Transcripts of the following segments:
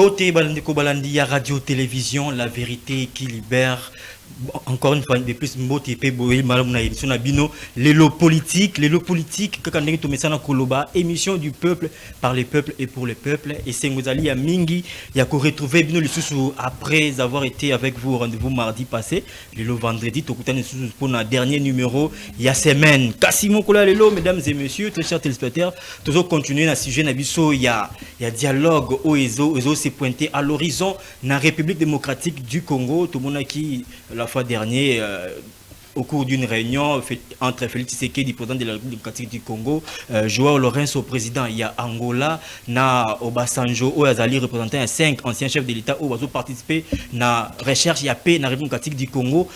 Mbote Balandeko Balandi ya radio-télévision, la vérité qui libère. Encore une fois de plus, Mbote pe boye malam na émission na bino l'élo politique quand on met ça na koloba émission du peuple par les peuples et pour les peuples et c'est ngozali ya mingi ya ko retrouver bino lisusu après avoir été avec vous au rendez-vous mardi passé l'élo vendredi tokutana lisusu pour un dernier numéro ya semaine Kasimo kola l'élo mesdames et messieurs très chers téléspectateurs toujours continuer na sujet na biso ya dialogue au ezo se pointer à l'horizon na République démocratique du Congo tout le monde qui la fois dernière, au cours d'une réunion entre Félix Tshisekedi, président de la République démocratique du Congo, Joao Lourenço, président, il y a Angola, na Obasanjo, Oazali, représentant 5 anciens chefs de l'État, qui ont participé à la recherche, il y a paix dans la République démocratique du Congo,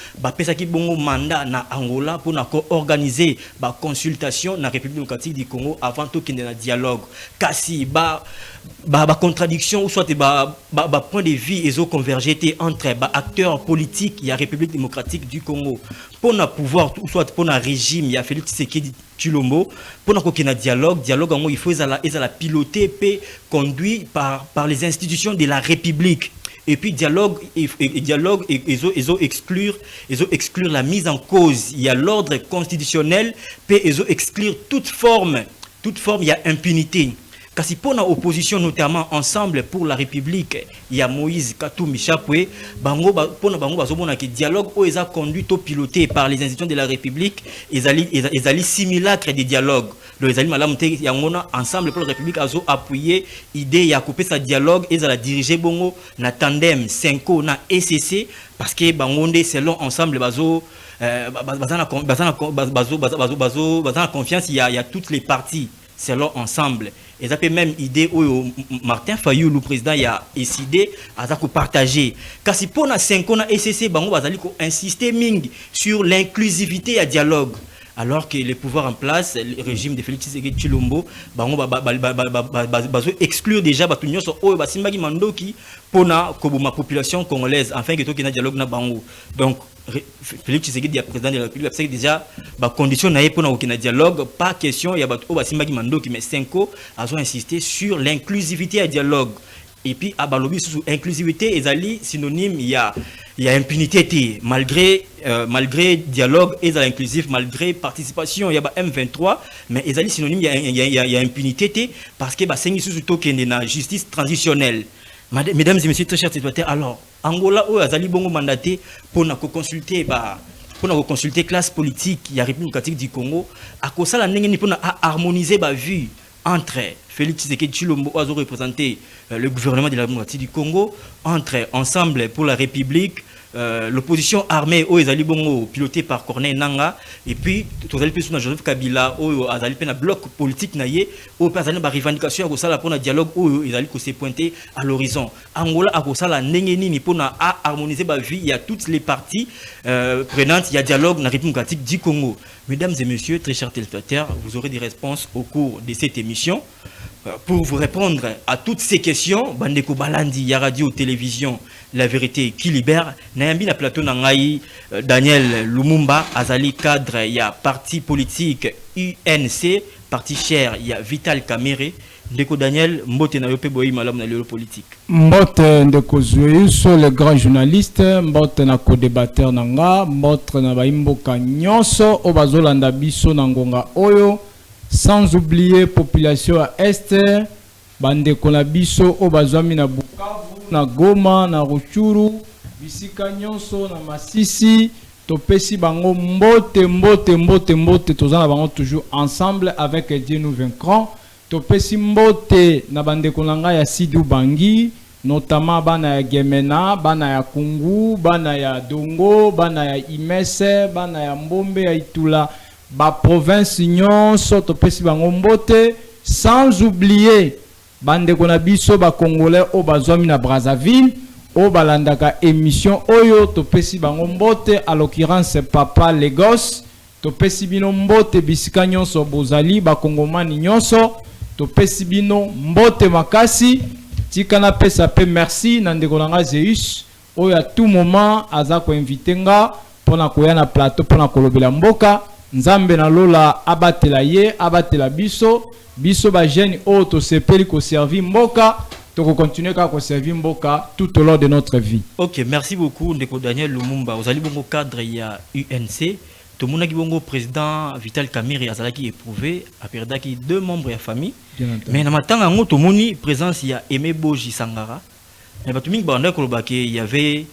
qui bon mandat na Angola pour organiser la consultation dans la République démocratique du Congo avant tout qu'il y ait un dialogue. Kasi, contradiction ou soit point de vue ils ont convergé entre acteurs politiques il y a République démocratique du Congo pour un pouvoir ou soit pour un régime il y a Félix Tshisekedi Tshilombo pour un dialogue il faut la piloter et conduit par les institutions de la République. Et puis dialogue ils ont exclure la mise en cause il y a l'ordre constitutionnel puis ils ont exclure toute forme il y a impunité. Kasi pour l'opposition notamment ensemble pour la République il y a Moïse Katumbi Chapwe bango bazomona que dialogue où ils ont conduit au piloté par les institutions de la République ils allaient simulacre des dialogues les allaient malamte yangona ensemble pour la République a appuyé idée ya couper sa dialogue ils allaient diriger bongo na tandem 5 na ECC parce que bangonde selon ensemble bazo confiance il y a toutes les parties selon ensemble. Et ça peut même idée où Martin Fayou, le président, il a décidé à partager. Car si pour 5 ans, SCC, bango bazali ko insister ming sur l'inclusivité et dialogue. Alors que les pouvoirs en place, le régime de Félix Tshisekedi Tshilombo, bango bazo exclure déjà batunyo so o basimbaki mandoki pona kobuma population congolaise afin que to kina dialogue na bango. Donc Félix Tshisekedi président de la République c'est déjà ba condition na pona okina dialogue pas question ya bato o basimbaki mandoki mais 5 ans a insisté sur l'inclusivité et dialogue. Et puis à balobi sous inclusivité ezali synonyme il y a impunité malgré dialogue et inclusif malgré participation il y a M23 mais ezali synonyme il y a impunité parce que ba sengi sous token na justice transitionnelle. Mesdames et messieurs très chers téléspectateurs, alors Angola ou azali bongo mandaté pour consulter classe politique il y a République démocratique du Congo à cause ça la ndenge pour harmoniser ba vue entre Félix Tshisekedi Tshilombo a représenté le gouvernement de la République du Congo, entre Ensemble pour la République, l'opposition armée au Ezali Bongo pilotée par Corneille Nangaa et puis tout à l'heure Joseph Kabila au Azali Pena bloc politique naïe au Azali ba revendication à ça pour un dialogue où Ezali ko se pointer à l'horizon. Angola a ça la ndenge ni pour harmoniser ba vie il y a toutes les parties prenantes il y a dialogue dans la République démocratique du Congo. Mesdames et messieurs, très chers téléspectateurs, vous aurez des réponses au cours de cette émission. Pour vous répondre à toutes ces questions, Bandeko Balandi, ya radio, télévision, la vérité qui libère. Nayambi na plateau nangai Daniel Lumumba, Azali cadre, il y a parti politique UNC, parti cher, il y a Vital Kamere. Ndeko Daniel, mbote na yope boyi malam na lelo politique. Mbote ndeko Zoyuso, le grand journaliste, mbote na co-débatteur nanga, mbote na baimboka nyonso, obazolanda biso na ngonga oyo. Sans oublier population à Est, bande konabiso obazwami na Bukavu, na Goma, na Ruchuru, bisika nyonso na Masisi, topesi bango mbote tozana bango toujours ensemble avec Dieu nous vaincrons. Topesi mbote na bande konanga ya Sidou Bangi, notamment bana ya Gemena, bana ya Kungu, bana ya Dongo, bana ya Imese, bana ya Mbombe ya Itula. Ba province nyonso topesi bango mbote sans oublier bande kona biso ba congolais o bazwami na Brazzaville o balandaka émission oyo topesi bango mbote à l'occurrence Papa Lagos topesi bino mbote bisika nyonso bozali ba kongomani nyonso topesi bino mbote makasi tikana pesa pe merci na ndeko nanga Zeus oyo à tout moment aza ko inviter nga pona koya na plateau pona kolobela mboka Nzambe na lola abatela ye, abatela biso ba jeune auto sepeli ko servi mboka, Donc continuer à servir Mboka tout au long de notre vie. Ok, merci beaucoup Ndeko Daniel Lumumba. Vous allez bon cadre il y a UNC. Tout le monde qui bon président Vital Kamerhe azalaki éprouvé a perdu 2 membres de la famille. Mais na matanga ngo tout moni présence il y a Aimé Boji Sangara. Mais batuming banda kolobake il y avait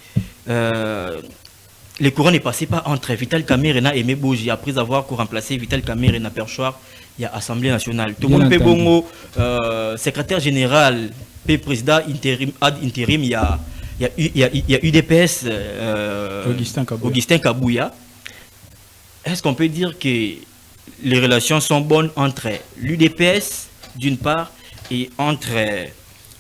les courants ne passaient pas entre Vital Kamerhe et Aimé Boji après avoir remplacé Vital Kamerhe na perchoir il y a Assemblée nationale. Tout le monde peut bongo secrétaire général et président intérim ad intérim il y a UDPS Augustin Kabouya. Est-ce qu'on peut dire que les relations sont bonnes entre l'UDPS d'une part et entre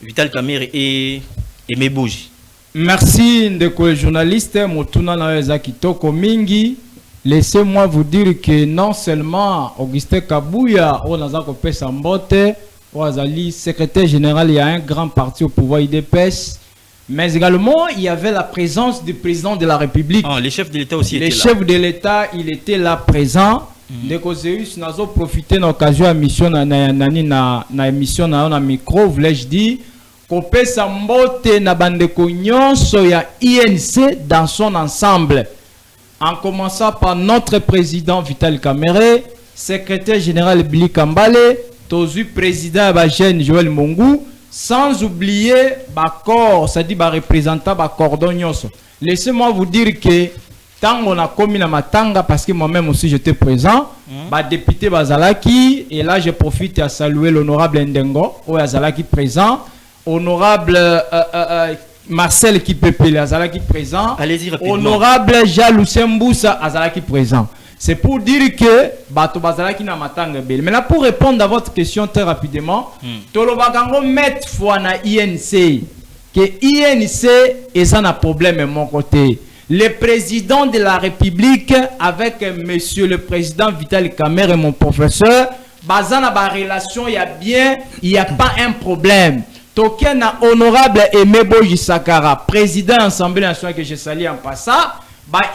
Vital Kamerhe et Aimé Boji? Merci ndeko journaliste Motuna Naweza Kitoko Mingi. Laissez-moi vous dire que non seulement Augustin Kabouya on a coupé sa mbote, Ouazali secrétaire général, il y a un grand parti au pouvoir UDPS, mais également il y avait la présence du président de la République. Ah, les chefs de l'État aussi étaient là. Les chefs de l'État, il était là présent. Ndeko Zeus nazo profiter de l'occasion à mission na émission na micro, voulais-je dire coupé sa mbote na bandeko nyonso ya INC dans son ensemble. En commençant par notre président Vital Kamerhe, secrétaire général Billy Kambale, Tozu président Bajen Joël Mongu, sans oublier Bakor, c'est-à-dire représentant Bakordon Nyoso. Laissez-moi vous dire que tant on a commis la matanga, parce que moi-même aussi j'étais présent, député Bazalaki, et là je profite à saluer l'honorable Ndengo, Azalaki présent, honorable Marcel Kipepele Azalaki présent. Allez-y rapidement. Honorable Jaloussin Mboussa Azalaki présent. C'est pour dire que Bato Bazalaki na matanga belle. Mais là pour répondre à votre question très rapidement, Tolobagango met fois na INC que INC est un problème de mon côté. Le président de la République avec monsieur le président Vital Kamerhe et mon professeur, bazana ba relation il y a pas un problème. Token a honorable Aimé Boji Sakara, président de l'Assemblée nationale que je salue en passant,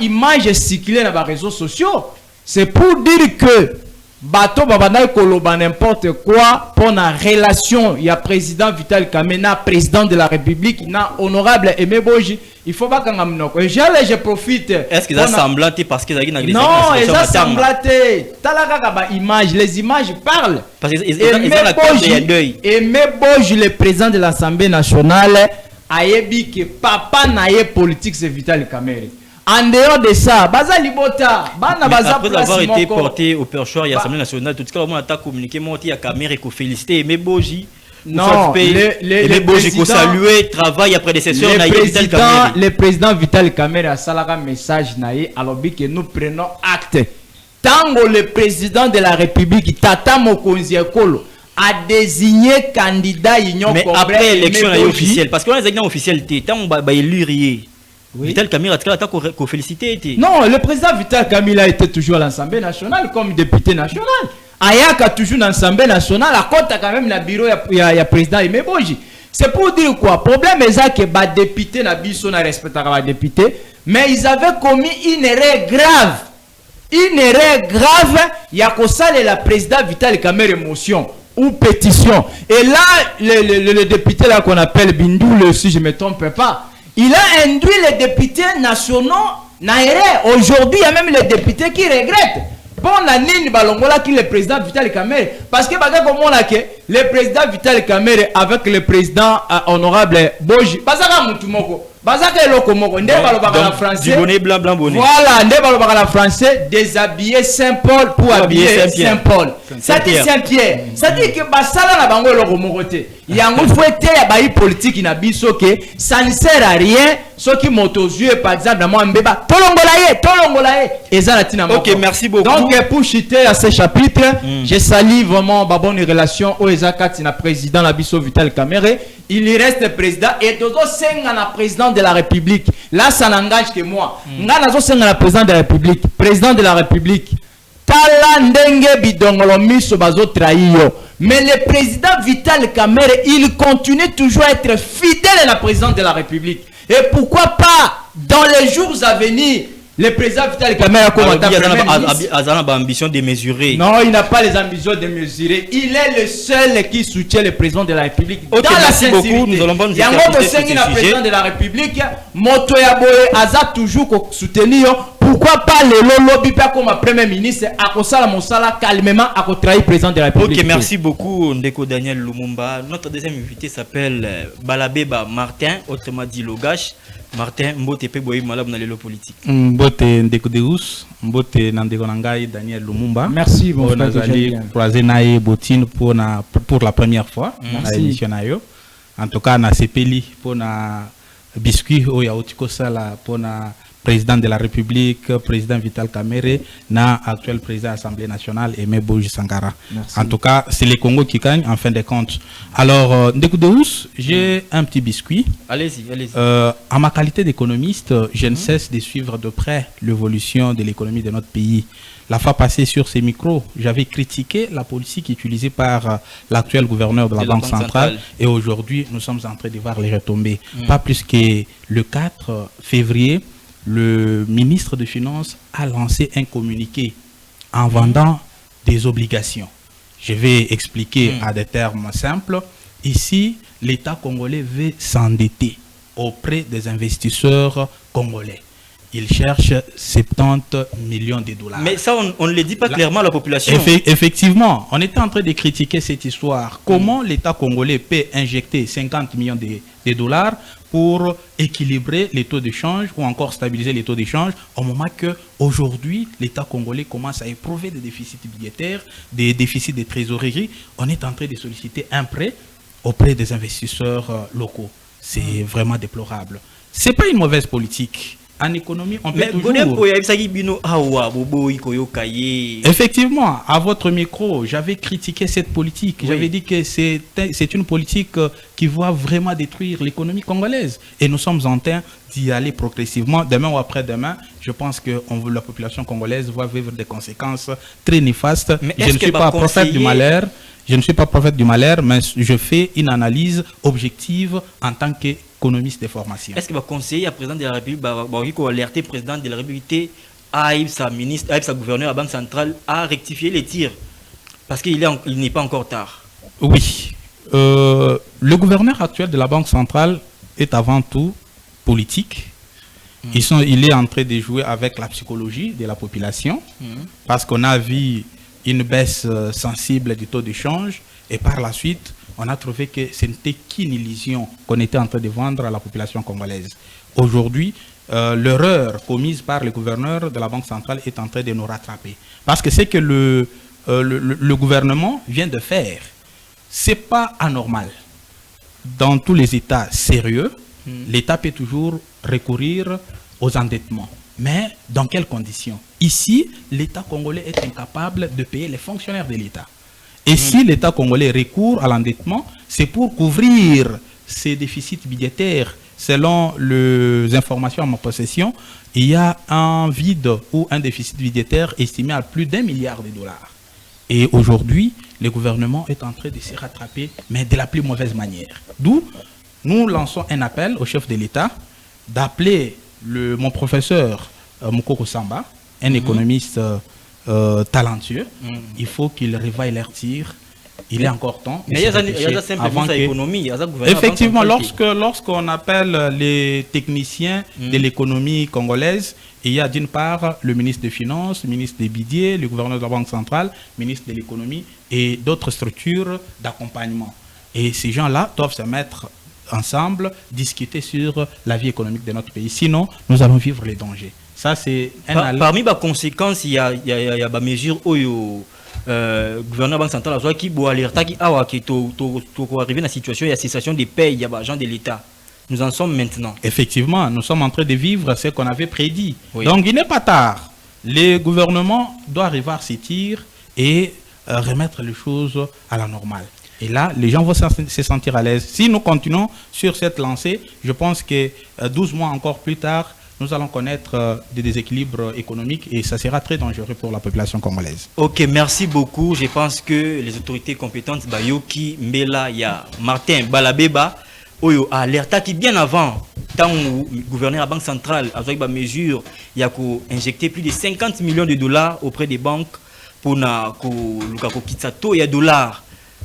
image circulée dans les réseaux sociaux. C'est pour dire que bateau babana koloba n'importe quoi pour la relation. Il y a président Vital Kamerhe, président de la République, na honorable Aimé Boji. Il faut pas qu'on je profite. Est-ce qu'ils ont semblanté parce qu'ils ont une non, ils ont semblanté. Talaka image, les images parlent. Parce qu'ils ont la cause de deuil. Aimé Boji, le président de l'Assemblée nationale, a dit que papa n'a pas politique, c'est Vital Kamerhe. En dehors de ça, Baza Libota, après avoir été porté au perchoir et à l'Assemblée nationale, tout ce qu'on a communiqué, il y a Kamerhe qui félicité Aimé Boji. Non, les Boji qui salué travail après des sessions. Le président Vital Kamerhe a salé un message naïe alors que nous prenons acte. Tant que le président de la République, Tata Mokonzi Ekolo, a désigné candidat Union mais après l'élection officielle, parce qu'on a des officialité, tant on va élire. Vital Kamerhe a félicité. Non, le président Vital Kamerhe a été toujours à l'Assemblée nationale comme député national. Ayak a toujours dans l'Assemblée nationale, à côté quand même le bureau, il y a président Aimé Boji. C'est pour dire quoi? Problème est que les députés n'a respecté les députés, mais ils avaient commis une erreur grave. Une erreur grave, il y a que ça, le président Vital Kamerhe motion ou pétition. Et là, le député là qu'on appelle Bindoul, si je ne me trompe pas, il a induit les députés nationaux dans erreur. Aujourd'hui, il y a même les députés qui regrettent. Bon, Nini Balongola qui est le président Vital Kamerhe. Parce que le président Vital Kamerhe avec le président honorable Boji, Bazaka Moutumoko, Bazaka Lokomoko, Ndé Balobaka français. Du bonnet blanc, blanc bonnet. Voilà, Ndé Balobaka français, déshabiller Saint-Paul pour habiller Saint-Paul. Ça dit Saint-Pierre. Ça dit que Basala na bango Lokomorote. Il y a un fouetté à Baï politique in abisso que ça ne sert à rien. Ceux qui montent aux yeux, par exemple, dans mon béba, Tolongolaye, et ça la ok, merci beaucoup. Donc, pour chuter à ce chapitre, je salue vraiment ma bonne relation au Ezakatina président Labisso Vital Kamerhe. Il y reste président et Dodo Senga président de la République. Là, ça n'engage que moi. Ngana Senga président de la République. Président de la République. Talandenge bidongolo miso bazo trahiyo. Mais le président Vital Kamerhe, il continue toujours à être fidèle à la présidente de la République. Et pourquoi pas, dans les jours à venir, Le président Vital Kamerhe comme a ambition de mesurer. Non, il n'a pas les ambitions de mesurer. Il est le seul qui soutient le président de la République. Okay, dans la sincérité. Nous allons pas nous écarter sur ce sujet. Le président de la République, Moto Yaboye, Aza toujours soutenir. Pourquoi pas le lobby comme premier ministre à Kosala Monsala calmement à trahir le président de la République. Ok, merci beaucoup Ndeko Daniel Lumumba. Notre deuxième invité s'appelle Balabeba Martin, autrement dit Logash. Martin, mbote pe boyi malab na lelo politique. Mbote Ndeko Deus, mbote Nandeko Nangai Daniel Lumumba. Merci mon frère. Nazali croisé nae Botine pour la première fois à l'émission nayo. En tout cas na sepeli pour na biscuit o ya otiko sala pour na président de la République, président Vital Kamerhe, na actuel président de l'Assemblée nationale, Aimé Boji Sankara. Merci. En tout cas, c'est les Congo qui gagnent en fin de compte. Alors, Ndeko Deus, j'ai un petit biscuit. Allez-y, allez-y. En ma qualité d'économiste, je ne cesse de suivre de près l'évolution de l'économie de notre pays. La fois passée sur ces micros, j'avais critiqué la politique utilisée par l'actuel gouverneur de la Banque centrale. Et aujourd'hui, nous sommes en train de voir les retombées. Pas plus que le 4 février, le ministre des Finances a lancé un communiqué en vendant des obligations. Je vais expliquer à des termes simples. Ici, l'État congolais veut s'endetter auprès des investisseurs congolais. Il cherche 70 millions de dollars. Mais ça, on ne le dit pas clairement à la population. Effectivement, on était en train de critiquer cette histoire. Comment l'État congolais peut injecter 50 millions de dollars pour équilibrer les taux de change ou encore stabiliser les taux de change au moment que aujourd'hui l'État congolais commence à éprouver des déficits budgétaires, des déficits de trésorerie. On est en train de solliciter un prêt auprès des investisseurs locaux. C'est vraiment déplorable. C'est pas une mauvaise politique. En économie, on peut toujours... Effectivement, à votre micro, j'avais critiqué cette politique. Oui. J'avais dit que c'est une politique qui va vraiment détruire l'économie congolaise. Et nous sommes en train d'y aller progressivement. Demain ou après-demain, je pense que la population congolaise va vivre des conséquences très néfastes. Je ne suis pas prophète du malheur. Je ne suis pas prophète du malheur, mais je fais une analyse objective en tant qu'économiste de formation. Est-ce qu'il va conseiller à président de la République, alerter le président de la République, sa ministre, sa gouverneur à la Banque centrale à rectifier les tirs? Parce qu'il n'est pas encore tard. Oui. Le gouverneur actuel de la Banque centrale est avant tout politique. Il est en train de jouer avec la psychologie de la population. Parce qu'on a vu une baisse sensible du taux de change et par la suite, on a trouvé que ce n'était qu'une illusion qu'on était en train de vendre à la population congolaise. Aujourd'hui, l'erreur commise par le gouverneur de la Banque centrale est en train de nous rattraper. Parce que c'est que le gouvernement vient de faire, c'est pas anormal. Dans tous les États sérieux, l'État peut toujours recourir aux endettements. Mais dans quelles conditions? Ici, l'État congolais est incapable de payer les fonctionnaires de l'État. Et si l'État congolais recourt à l'endettement, c'est pour couvrir ses déficits budgétaires. Selon les informations à ma possession, il y a un vide ou un déficit budgétaire estimé à plus d'1 milliard de dollars. Et aujourd'hui, le gouvernement est en train de se rattraper, mais de la plus mauvaise manière. D'où nous lançons un appel au chef de l'État d'appeler mon professeur Mukoko Samba, un économiste talentueux. Il faut qu'il revaille l'air tir. Il est encore temps. Mais il y a simplement sa économie. Effectivement, lorsqu'on appelle les techniciens de l'économie congolaise, il y a d'une part le ministre des Finances, le ministre des Budgets, le gouverneur de la Banque centrale, le ministre de l'économie et d'autres structures d'accompagnement. Et ces gens-là doivent se mettre ensemble, discuter sur la vie économique de notre pays. Sinon, nous allons vivre les dangers. Ça, c'est parmi les conséquences, il y a des mesures où le gouverneur de la Banque centrale qui doit alerter qui arriver dans la situation, il y a cessation des paies, il y a des agents de l'État. Nous en sommes maintenant. Effectivement, nous sommes en train de vivre ce qu'on avait prédit. Oui. Donc, il n'est pas tard. Le gouvernement doit revoir ses tirs et remettre les choses à la normale. Et là, les gens vont se sentir à l'aise. Si nous continuons sur cette lancée, je pense que 12 mois encore plus tard, nous allons connaître des déséquilibres économiques et ça sera très dangereux pour la population congolaise. Ok, merci beaucoup. Je pense que les autorités compétentes, Bayoki, Mbela, il y a Martin Balabeba, oyo alerta qui bien avant tant le gouverneur à Banque centrale avec une mesure il y a injecté plus de 50 millions de dollars auprès des banques pour na ko luka ko kitsato ya dollars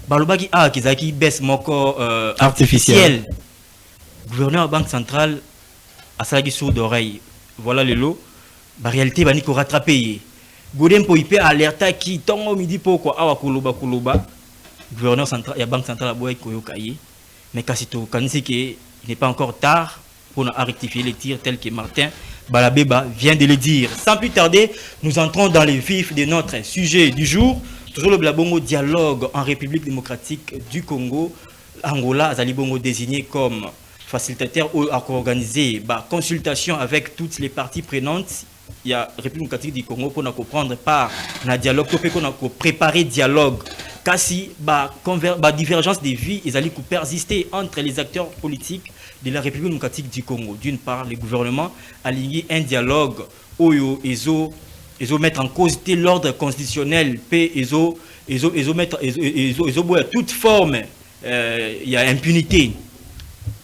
balobaki kizaki baisse moko artificielle. Gouverneur à Banque centrale a salaki sourd d'oreille. Voilà le lot. La réalité va ni ko rattraper. Godem po ipe alerta qui tongo midi poko awa koloba. Gouverneur central ya Banque centrale boy koyokaye. Mais kasito kanisi que il n'est pas encore tard pour rectifier les tirs tels que Martin Balabeba vient de le dire. Sans plus tarder, nous entrons dans les vifs de notre sujet du jour. Toujours le Blabongo dialogue en République démocratique du Congo. Angola, Azalibongo désigné comme facilitateur ou à organiser consultation avec toutes les parties prenantes. Il y a République démocratique du Congo pour nous prendre part dans le dialogue, pour préparer dialogue. Kasi divergence des vies, ils allaient persister entre les acteurs politiques de la République démocratique du Congo. D'une part, le gouvernement a lié un dialogue où ils ont mettre en cause l'ordre constitutionnel, ils ont toute forme, il y a impunité.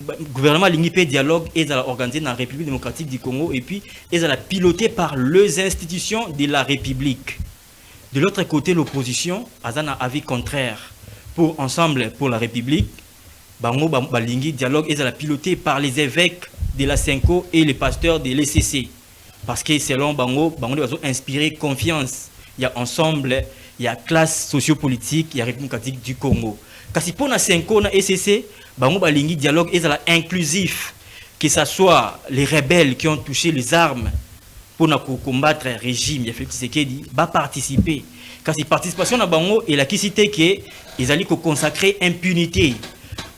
Le gouvernement a lié dialogue et a organisé dans la République démocratique du Congo et puis ils ont piloté par les institutions de la République. De l'autre côté, l'opposition a un avis contraire pour Ensemble pour la République. Bango Balingi dialogue est piloté par les évêques de la Senko et les pasteurs de l'ECC. Parce que selon Bango va inspirer confiance. Il y a Ensemble, il y a classe sociopolitique, il y a République démocratique du Congo. Car si pour la Senko et l'ECC, Bango Balingi dialogue est inclusif. Que ce soit les rebelles qui ont touché les armes pour combattre le régime, il y a Félix Tshisekedi, va participer. Car si participation à Bango et la qui cité que ils allaient consacrer impunité.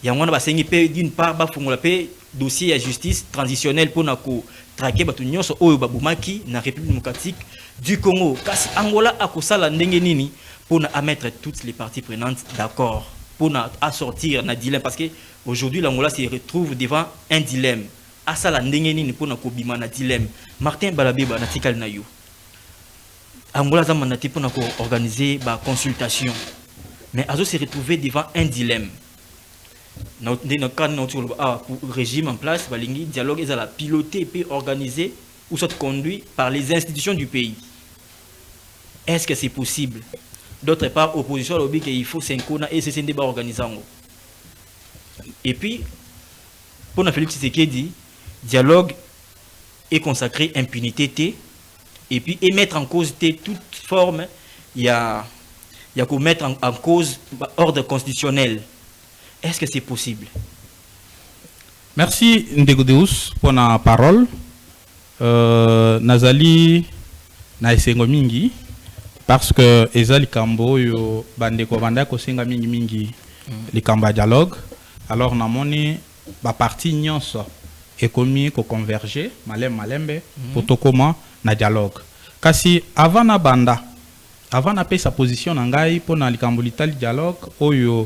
Il y a un d'une part dossier à justice transitionnelle pour traquer Batunion au Babumaki dans la République démocratique du Congo. Car si Angola a kosala ndenge nini pour mettre toutes les parties prenantes d'accord pour assortir un dilemme parce que aujourd'hui l'Angola se retrouve devant un dilemme. Asala ndenge nini pour bima na dilemme. Martin Balabeba na tikal na yo. Angola za manati pour organiser ba consultation. Mais azo se retrouver devant un dilemme. Dans le cadre pour le régime en place, le dialogue est piloté et organisé ou soit conduit par les institutions du pays. Est-ce que c'est possible? D'autre part, l'opposition a dit qu'il faut 5 ans et c'est un débat organisé. Et puis, pour Félix Tshisekedi, dialogue est consacré à impunité et puis et mettre en cause toute forme, il y a qu'on mettre en cause l'ordre constitutionnel. Est-ce que c'est possible? Merci Ndegodeus pour la parole. Nazali Naesengo Mingi parce que Ezali Kambo yo bandeko bandako senga mingi li kamba dialogue. Alors namoni ba parti nyonso et commis ko converger malembe pour tokoma na dialogue. Kasi avant na banda avant na sa position ngai pour na likambo litali dialogue oyo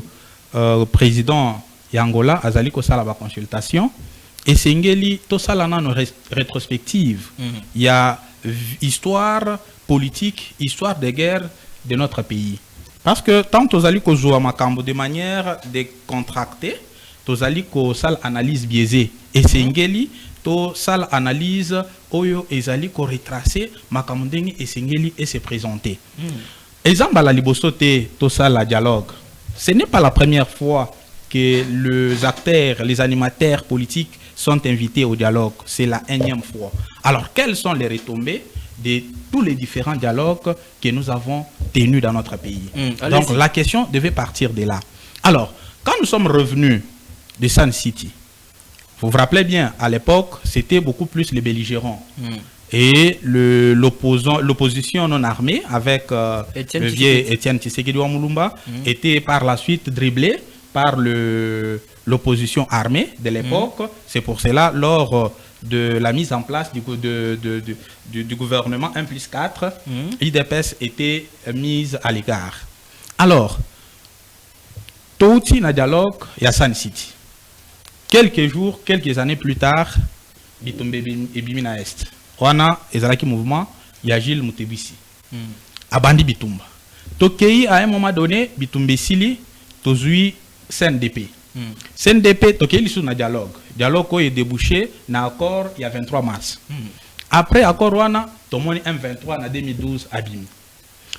président Yangola azali ko sala ba consultation et sengeli to sala na rétrospective. Il y a histoire politique, histoire de guerre de notre pays. Parce que tant tozali ko joua makambo de manière décontractée, tozali ko sala analyse biaisée et sengeli to sala analyse oyo ezali ko retracer makambo ndenge et sengeli et se présenter. Exemple la libosote to sala dialogue. Ce n'est pas la première fois que les acteurs, les animateurs politiques sont invités au dialogue. C'est la énième fois. Alors, quelles sont les retombées de tous les différents dialogues que nous avons tenus dans notre pays? Donc, la question devait partir de là. Alors, quand nous sommes revenus de Sun City, vous vous rappelez bien, à l'époque, c'était beaucoup plus les belligérants. Et l'opposition non armée avec le vieux Étienne Tshisekedi Wamulumba était par la suite dribblée par l'opposition armée de l'époque. C'est pour cela, lors de la mise en place du gouvernement 1+4, l'IDPS était mise à l'égard. Alors, Touti na dialogue, il y a Sun City. Quelques jours, quelques années plus tard, Bitumbe et Bimina Est. Wana ezalaki mouvement ya Gilles Mutebisi. Abandi Bitumba. Tokei à un moment donné Bitumbe Sili tozui CNDP. CNDP toke lisu na dialogue est débouché na accord il y a 23 mars. Après accord wana tomoni M23 na 2012 abimi.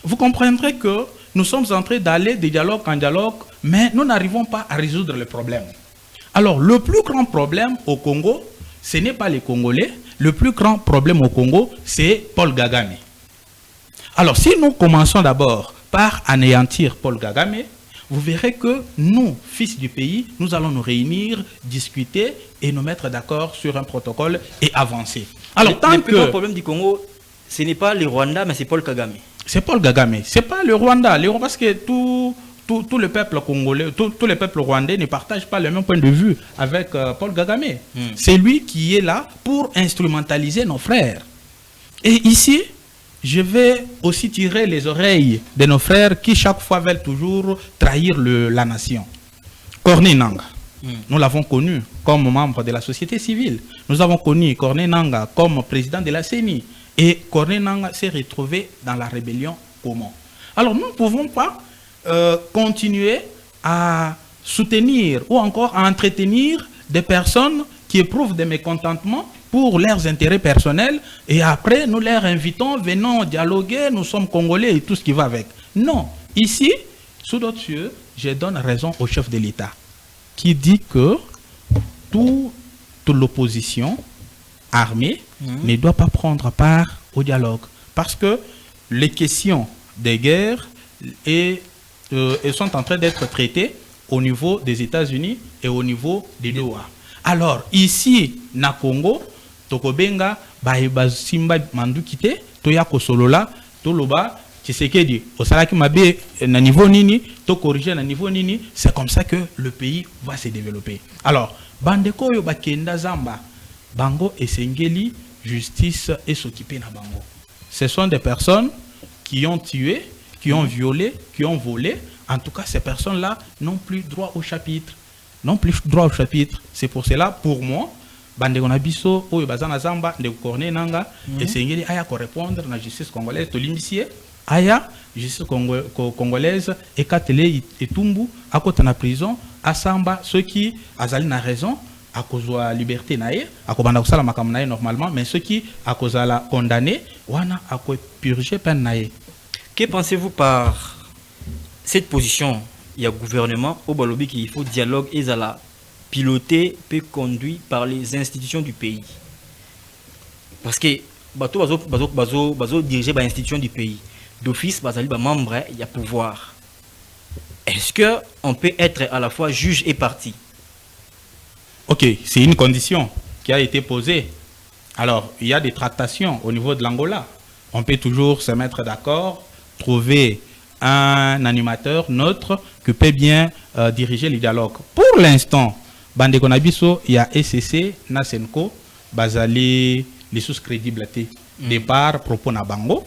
Vous comprendrez que nous sommes en train d'aller de dialogue en dialogue, mais nous n'arrivons pas à résoudre le problème. Alors, le plus grand problème au Congo, ce n'est pas les Congolais. Le plus grand problème au Congo, c'est Paul Kagame. Alors, si nous commençons d'abord par anéantir Paul Kagame, vous verrez que nous, fils du pays, nous allons nous réunir, discuter et nous mettre d'accord sur un protocole et avancer. Alors, le plus grand problème du Congo, ce n'est pas le Rwanda, mais c'est Paul Kagame. C'est Paul Kagame, c'est pas le Rwanda. Parce que tout le peuple congolais, tout le peuple rwandais ne partage pas le même point de vue avec Paul Kagame. C'est lui qui est là pour instrumentaliser nos frères. Et ici, je vais aussi tirer les oreilles de nos frères qui chaque fois veulent toujours trahir la nation. Corneille Nangaa, nous l'avons connu comme membre de la société civile. Nous avons connu Corneille Nangaa comme président de la CENI. Et Corneille Nangaa s'est retrouvé dans la rébellion comment? Alors nous ne pouvons pas continuer à soutenir ou encore à entretenir des personnes qui éprouvent des mécontentements pour leurs intérêts personnels et après nous leur invitons, venons dialoguer, nous sommes Congolais et tout ce qui va avec. Non, ici, sous d'autres cieux, je donne raison au chef de l'État qui dit que toute l'opposition armée ne doit pas prendre part au dialogue parce que les questions de guerre sont en train d'être traitées au niveau des États-Unis et au niveau des Doha. Alors ici na Congo tokobenga basimba mandukite toya kosolola toloba Tshisekedi osalaki mabe na niveau nini to corriger na niveau nini, c'est comme ça que le pays va se développer. Alors bandeko yo bakenda zamba bango esengeli justice et s'occuper na bango. Ce sont des personnes qui ont tué, qui ont violé, qui ont volé. En tout cas, ces personnes-là n'ont plus droit au chapitre. N'ont plus droit au chapitre. C'est pour cela, pour moi, bandeko na biso oyo bazana zamba ndeko Corneille Nangaa esengeli aya ko répondre na justice congolaise to limbisie aya justice congolaise ekatele etumbu akota na prison asamba ceux qui azali na raison à cause de la liberté nae akobanda kusala makambo nae normalement, mais ceux qui à cause de la condamné wana ako purger peine nae. Que pensez-vous par cette position? Il y a gouvernement au Balobi qu'il faut dialogue et zala piloté peut conduit par les institutions du pays. Parce que bazo diriger par institutions du pays. D'office bazali ba membre il y a pouvoir. Est-ce que on peut être à la fois juge et parti? Ok, c'est une condition qui a été posée. Alors, il y a des tractations au niveau de l'Angola. On peut toujours se mettre d'accord, trouver un animateur neutre qui peut bien diriger le dialogue. Pour l'instant, Bandeko Nabiso, il y a SCC, Nasenko, Bazali, les sous-crédibilités. Départ, propos Nabango.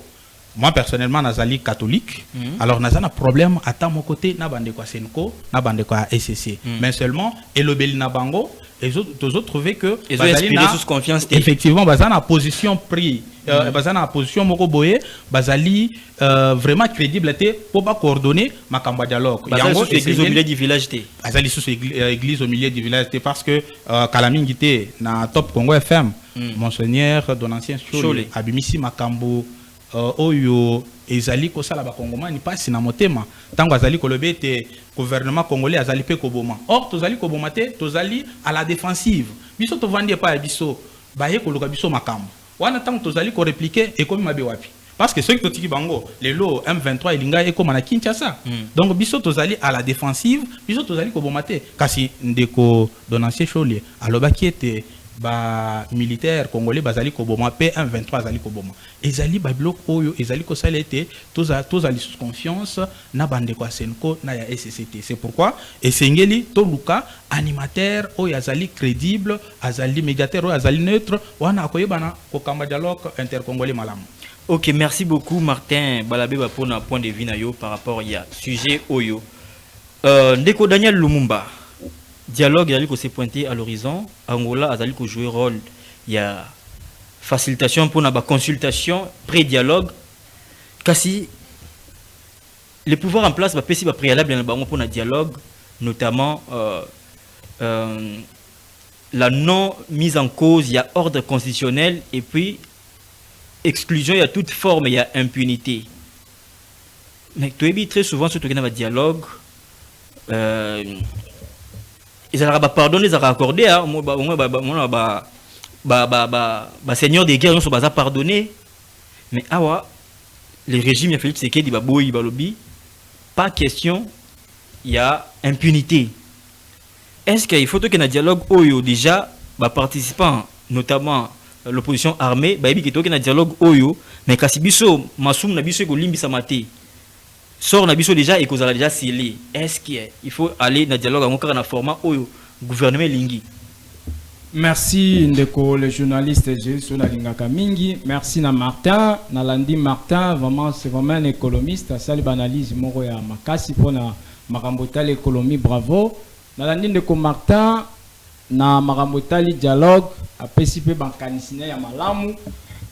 Moi, personnellement, Nazali catholique. Alors, Nazana un problème à mon côté, Nabandeko Senko, Nabandeko SCC. Mais seulement, et le Beli Nabango, les autres trouvaient que Bazali sous confiance. Effectivement, Bazana a position pris. Bazana a position Moko Boye, Bazali vraiment crédible pour pas coordonner ma campagne dialogue. Bazali sous église au milieu du village. Bazali sous église au milieu du village parce que Kalamingité na Top Congo FM, Monseigneur Donatien Chole, Abimisi Makambo, Oyo, ezali kosala ba Congomani pasi na motema. Tango azali kolobe te gouvernement congolais azali pe koboma. Or tozali koboma te, tozali à la défensive. Biso to vandi pa biso, baye koluka biso makambo. Wana tango tozali ko répliquer et comme mabe wapi. Parce que ceux qui totiki bango, les lots M23 ilinga et comme na Kinshasa. Donc biso tozali à la défensive, biso tozali koboma te. Kasi ndeko Donatien Chole aloba ki ete ba militaire congolais bazali koboma P123 azali koboma ezali ba bloc oyo ezali ko salete tozali sous confiance na bande kwa Senko na ya SCT. C'est pourquoi esengeli to luka animateur oyo azali crédible, azali médiateur oyo azali neutre wana akoyebana ko kamba dialogue intercongolais malamu. OK, merci beaucoup Martin Balabé pour un point de vue na yo par rapport à sujet oyo. Ndeko Daniel Lumumba, dialogue il s'est pointé à l'horizon. Angola a joué rôle. Il y a facilitation pour la consultation, pré-dialogue. Kasi les pouvoirs en place va préalable pour le dialogue, notamment la non mise en cause, il y a ordre constitutionnel, et puis exclusion, il y a toute forme, il y a impunité. Mais tu es très souvent, surtout dans le dialogue, ils ont pardonné, ils ont accordé, seigneur des guerres, ils ont pardonné. Mais les régimes, il y a Félix Tshisekedi, pas question, il y a impunité. Est-ce qu'il faut que dans le dialogue, déjà, les participants, notamment l'opposition armée, il y a un dialogue, mais quand Massoum n'a pas limbi maté, sort n'a déjà et qu'on a déjà scellé. Est-ce qu'il faut aller dans le dialogue dans le format gouvernement Lingi? Merci Ndeko, le journaliste Jésus Lingaka Mingi. Merci na Martin, na Landi Martin, vraiment c'est vraiment un économiste. Sali analyse moko ya makasi pour na marambotali économie, bravo. Na Landi Ndeko Martin, na marambotali dialogue, apesi pe bankanisine ya malamu.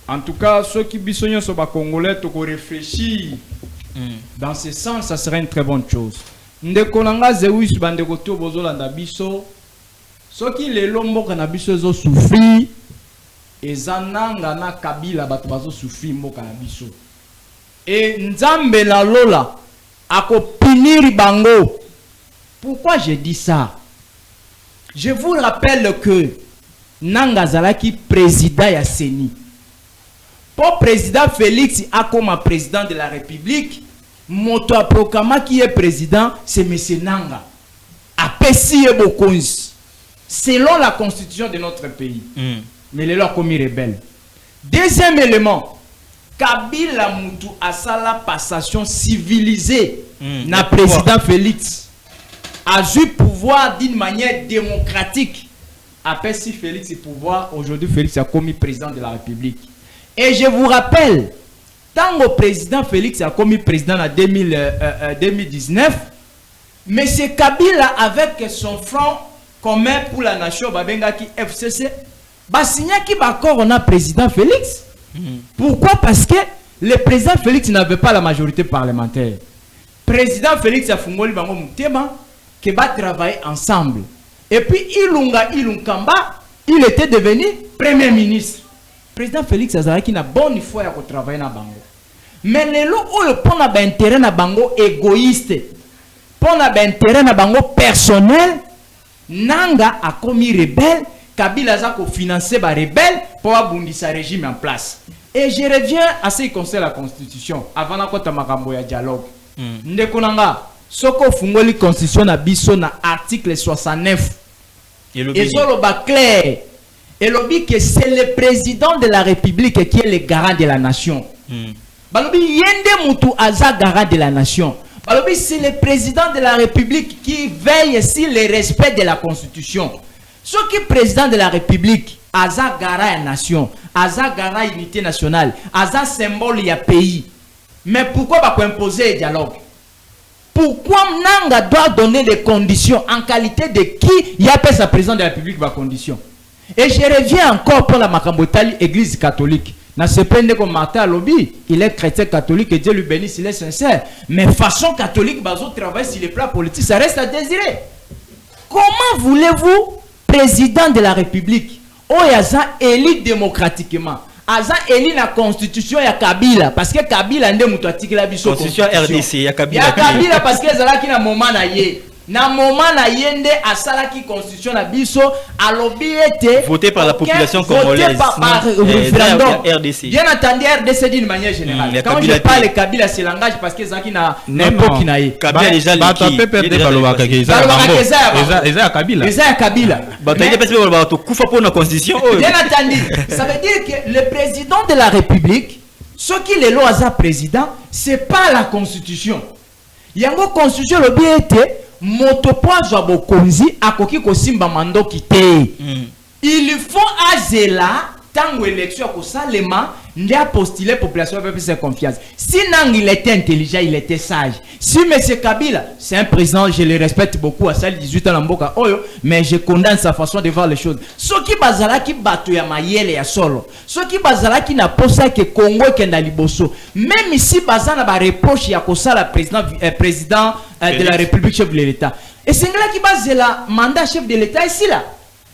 En tout cas, ceux qui bisogno so ba congolais to ko réfléchir dans ce sens, ça serait une très bonne chose. Ndeko nanga Zeus bandeko to bozolanda biso. Ce qui les lombo na biso zo souffri ezananga na kabila bato bazo souffri mboka na biso. Et nzambe la lola ako punir bango. Pourquoi je dis ça? Je vous rappelle que Nanga Zalaki président ya Seni. Pour président Félix a comme président de la République, moto a proclamé qui est président, c'est M. Nanga. A Pessi et Bokonzi. Selon la constitution de notre pays. Mais les lois commis rebelles. Deuxième élément, Kabila Moutou a la passation civilisée. Na président Félix a eu pouvoir d'une manière démocratique. Après si Félix est pouvoir, aujourd'hui Félix a commis président de la République. Et je vous rappelle, tant que président Félix a commis président en 2019, M. Kabila avec son front commun pour la nation, Babengaki FCC, signé qui d'accord on a président Félix. Pourquoi? Parce que le président Félix n'avait pas la majorité parlementaire. Président Félix a fungoli bango mutema qui va travailler ensemble. Et puis Ilunkamba, il était devenu premier ministre. Président Félix Azaraki n'a bonne foi à travailler na bango. Mais les lots où le pont a intérêt na bango égoïste, pont a intérêt na bango personnel. Nanga a commis rebelle, Kabila a financé les rebelles pour abondir sa régime en place. Et je reviens à ce qui concerne la constitution. Avant la kota makambo ya dialogue. Ndekonanga, soko fungoli constitution na biso na article 69. Et le bas clair. Et le que c'est le président de la République qui est le garant de la nation. Balobi yende mutu aza garant de la nation. C'est le président de la République qui veille sur le respect de la Constitution. Ce qui est président de la République, Aza Gara la nation, Aza Gara unité nationale, Aza symbole du pays. Mais pourquoi pas imposer le dialogue? Pourquoi Nanga doit donner des conditions en qualité de qui il y a sa président de la République par condition? Et je reviens encore pour la Makambotali Église catholique. Dans ce point comme Martin Lobby, il est chrétien catholique et Dieu lui bénisse, il est sincère. Mais façon catholique, bazo travaille sur les plans politiques, ça reste à désirer. Comment voulez-vous, président de la République, Oyaza élu démocratiquement, Aza élu la constitution ya Kabila, parce que Kabila nde mutu atikela biso constitution RDC ya Kabila. Ya Kabila parce que zala ki na moment na ye. Na moment na yende asala qui constitution na biso alobi ete voté par la population congolaise par référendum RDC. Bien entendu RDC d'une manière générale. Quand je parle de Kabila c'est langage parce que zaki na n'importe qui na ye. Kabila déjà liquide. Eza Kabila. Eza Kabila. Bataille parce que bato kufa pour la constitution. Bien entendu. Ça veut dire que le président de la République, ce qui les lois à président, c'est pas la constitution. Yango constitution le bien était motopoa bokonzi akoki kosimba mando kite. Il faut azela tango élection ko salema ndi a postulé population avec ses confiance. Si Nang il était intelligent, il était sage. Si monsieur Kabila, c'est un président, je le respecte beaucoup à ça 18 ans en Mboka Oyo, mais je condamne sa façon de voir les choses. Ce qui bazala qui bato ya mayele ya solo. Ce qui bazala qui n'a pas ça que Congo qui na liboso. Même ici bazana ba reproche ya ko sala président de la République chef de l'État. Et c'est là qui base la mandat chef de l'État ici là.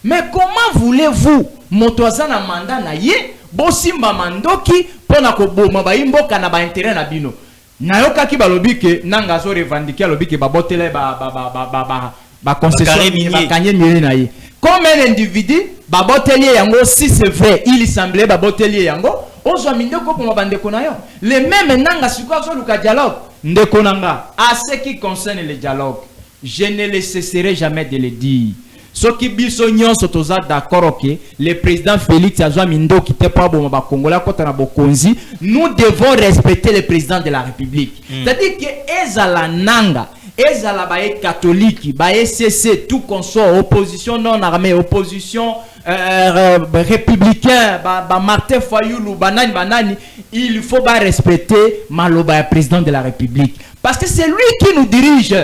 Mais comment voulez-vous motoza na mandat na ye bosimba mandoki pona ko boma ba imboka na ba intérêt na bino. Nayoka ki balobi ke nanga zo revendiquer lobi ke ba botele ba concession ba kanye mieux na ye. Comme un individu ba botelier yango si c'est vrai il semblait ba botelier yango ozo mindoko pour bandeko na yo. Les mêmes nanga siko zo luka dialogue ndeko nanga à ce qui concerne le dialogue je ne le cesserai jamais de le dire. Ce qui biso nyonso toza d'accord que le président Félix Azwa Mindoki te pa bo ba Congolais kota na bokonzi, nous devons respecter le président de la République. C'est-à-dire que ezala nanga, ezala ba catholique, ba SCC tout consort, opposition non armée, opposition républicain, ba Martin Fayoulou, banani, il faut ba respecter maloba président de la République parce que c'est lui qui nous dirige.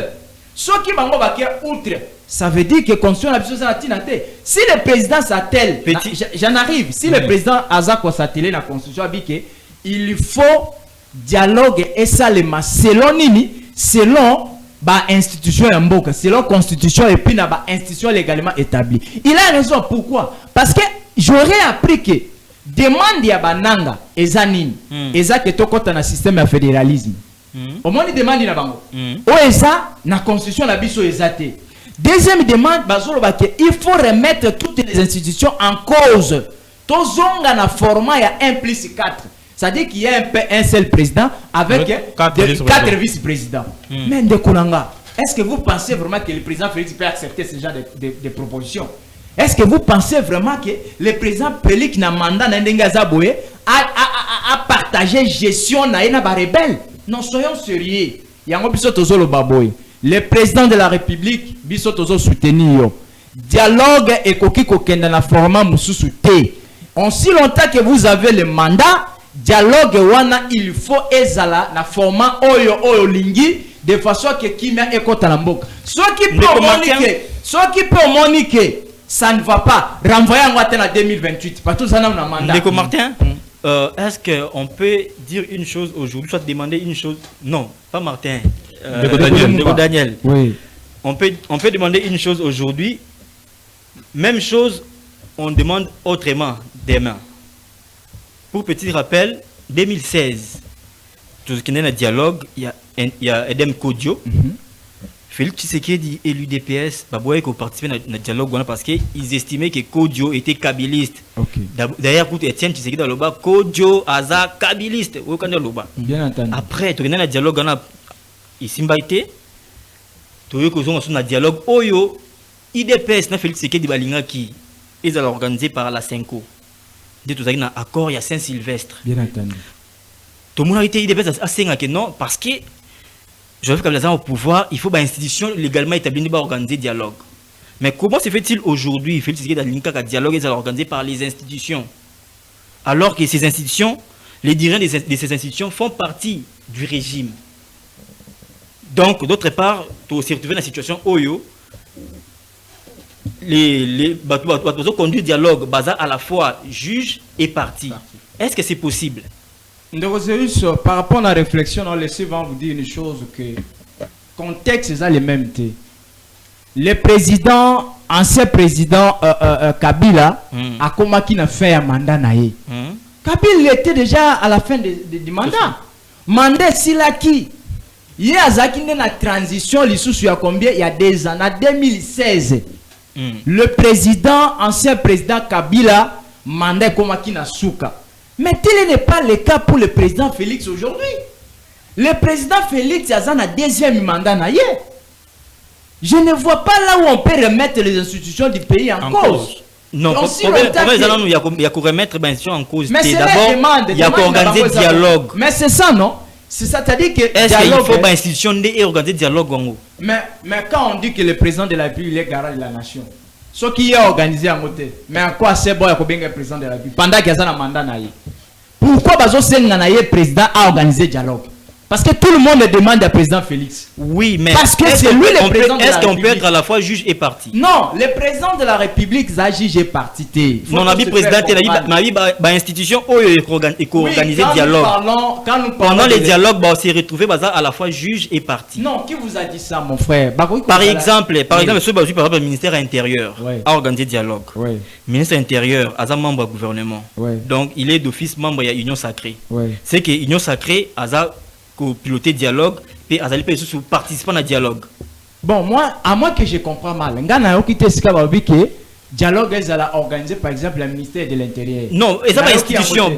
Ce qui va outre, ça veut dire que si le président s'attelle, j'en arrive, si le président Azako s'attelle la constitution, il faut dialogue et ça selon Nini, selon la institution Mboka, selon la constitution et puis la institution légalement établie. Il a raison, pourquoi? Parce que j'aurais appris que demande ya bananga ezanini, ezake tokota na système de fédéralisme. Au moins, il demande na bango. Oesa na constitution la biso ezate. Deuxième demande, il faut remettre toutes les institutions en cause. Tozonga na format ya 1+4. C'est-à-dire qu'il y a un seul président avec 4 vice-présidents. Mais Ndekonanga, est-ce que vous pensez vraiment que le président Félix peut accepter ce genre de propositions? Est-ce que vous pensez vraiment que le président Félix na mandat na ndenga zaboye a partagé gestion na ina ba rebelle? Non, soyons sérieux. Yango biso tozolo baboy. Le président de la République biso tozo soutenir. Dialogue et koki kokenda na format mususu te. En si longtemps que vous avez le mandat, dialogue wana il faut ezala na format oyo lingi de façon que kimia ekota na mboka. Ceux qui peut moniquer, ça ne va pas. Renvoyer en 2028 parce que ça n'a pas de mandat. Ndeko Martin. Est-ce qu'on peut dire une chose aujourd'hui, soit demander une chose? Non, pas Martin. Daniel. Oui. On peut demander une chose aujourd'hui. Même chose, on demande autrement demain. Pour petit rappel, 2016, tout ce qui est un dialogue, il y a Edem Kodio. Félix Tshisekedi et l'UDPS ont participé à un dialogue parce qu'ils estimaient que Kodio était kabiliste. D'ailleurs, Etienne Tshisekedi dans le bas, Kodio Aza kabiliste. Bien entendu. Après, tu as un dialogue ici, tu as un dialogue Oyo, IDPS, Félix Tshisekedi Balingaki, ils ont organisé par la Senko. Tu as un accord, il y a Saint-Sylvestre. Bien entendu. Tout le monde a été IDPS à non, parce que je veux que au pouvoir, il faut une institution légalement établie pour organiser dialogue. Mais comment se fait-il aujourd'hui, Félix Tshisekedi qu'un dialogue est organisé par les institutions, alors que ces institutions, les dirigeants de ces institutions font partie du régime. Donc, d'autre part, tu se retrouves dans la situation Oyo, les bateaux conduire dialogue basé à la fois juge et parti. Est-ce que c'est possible? Par rapport à la réflexion, on laisse vous dire une chose que le contexte est le même. Le président, ancien président Kabila, a comment qui n'a fait un mandat naïe. Kabila était déjà à la fin du mandat. Mandat Silaki. Il y a une transition, il y a combien? Il y a 2 ans, en 2016. Le président, ancien président Kabila, mandat comment qui n'a souka. Mais tel n'est pas le cas pour le président Félix aujourd'hui. Le président Félix a un deuxième mandat. Je ne vois pas là où on peut remettre les institutions du pays en cause. Non, il y a qu'à remettre les institutions en cause. Mais c'est d'abord, il y a qu'à organiser le dialogue. Mais c'est ça, non? C'est ça, c'est-à-dire que... Est-ce qu'il faut une institution et organiser le dialogue? Mais quand on dit que le président de la République est garant de la nation, ce qui est organisé en côté, mais en quoi c'est bon qu'il y ait un président de la République pendant qu'il y a un mandat? Pourquoi le président a organisé le dialogue? Parce que tout le monde demande à président Félix. Oui, mais parce que c'est lui le président de la Est-ce qu'on peut République. être à la fois juge et parti? Non, le président de la République, ça juge et parti. Non, on a vu président, on a vu institution où il faut organiser dialogue. Pendant les dialogues, on s'est retrouvé à la fois juge et parti. Non, qui vous a dit ça, mon frère? Par exemple, le ministère intérieur a organisé dialogue. Oui. Le ministre intérieur a un membre du gouvernement. Oui. Donc, il est d'office membre de l'Union Sacrée. Oui. C'est que l'Union Sacrée a piloté dialogue et a participé à dialogue. Bon, moi, à moi que je comprends mal, dialogue est organisé par exemple le ministère de l'Intérieur. Non, et ça institution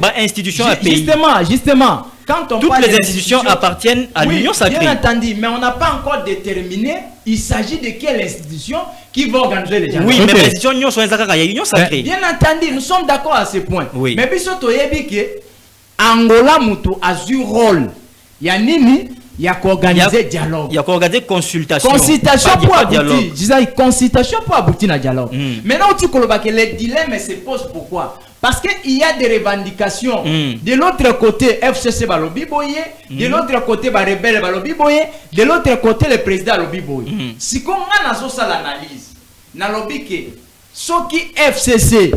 à pays. Justement, quand on toutes les institutions appartiennent à l'Union Sacrée. Bien entendu, mais on n'a pas encore déterminé il s'agit de quelle institution qui va organiser les dialogues. Oui, mais les institutions sont l'Union Sacrée. Bien entendu, nous sommes d'accord à ce point. Oui. Mais puis surtout, Angola Moutou a eu rôle. Il y a nini, il y a qu'organiser dialogue. Il y a qu'organiser consultation. Consultation pour aboutir. Je disais consultation pour aboutir à dialogue. Maintenant, tu vois que les dilemmes se posent pourquoi? Parce qu'il y a des revendications. De l'autre côté, FCC Balobi Boye. De l'autre côté, Rebelle Balobi Boye. De l'autre côté, le président Balobi Boye. Si on a l'analyse, na lobi que ce qui FCC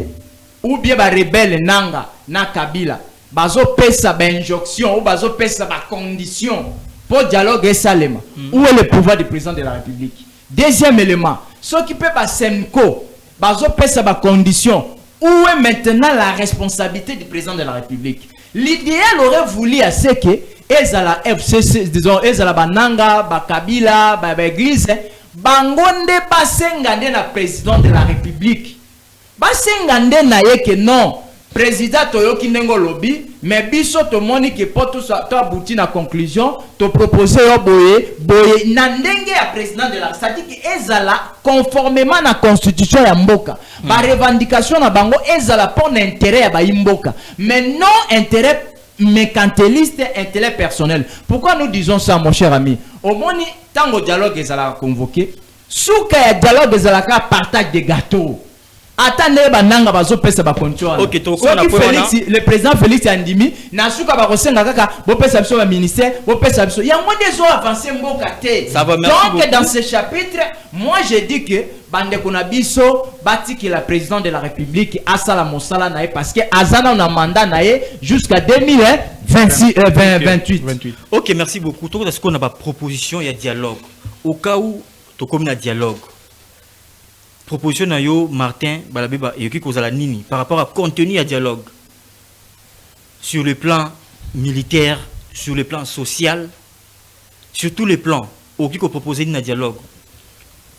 ou bien Rebelle Nanga, na Kabila, bazo pesa ba injonction ou bazo pesa ba condition pour dialogue et salema. Où est le pouvoir du président de la République? Deuxième élément, ce qui peut ba Semco, bazo pesa ba condition. Où est maintenant la responsabilité du président de la République? L'idéal aurait voulu à ce que ezala FCC, disons ezala bananga, ba Kabila, ba église, bangonde basengande na président de la République. Basengande na yeke non. Président Toyoki Nengo Lobby, mais biso to moni que pour tout ça, to abouti na conclusion, to proposer au boye nandenge à président de la, c'est-à-dire que ezala conformément à la constitution ya mboka, ba revendication na bango ezala pour l'intérêt ya ba mboka, mais non intérêt mercantiliste, intérêt personnel. Pourquoi nous disons ça, mon cher ami? Au moni tango dialogue ezala convoqué, souka ya dialogue ezala ka partage de gâteaux. Attendez, bananga bazo pesa ba contrôle. OK, le président Félix Andimi na suka ba kosenga kaka bo pesa biso ba ministère, bo pesa biso. Ya moi des avancer mboka te. Donc dans ce chapitre, moi je dis que bande konabiso bati que la président de la République a sala mosala nae parce que azana on a mandat nae jusqu'à 2028. OK, merci beaucoup. Tout ce qu'on a pas proposition, il y a dialogue. Au cas où to comme na dialogue. Proposition na yo Martin Balabiba et qui cause la nini par rapport à contenu à dialogue sur le plan militaire, sur le plan social, sur tous les plans au qui proposer un dialogue.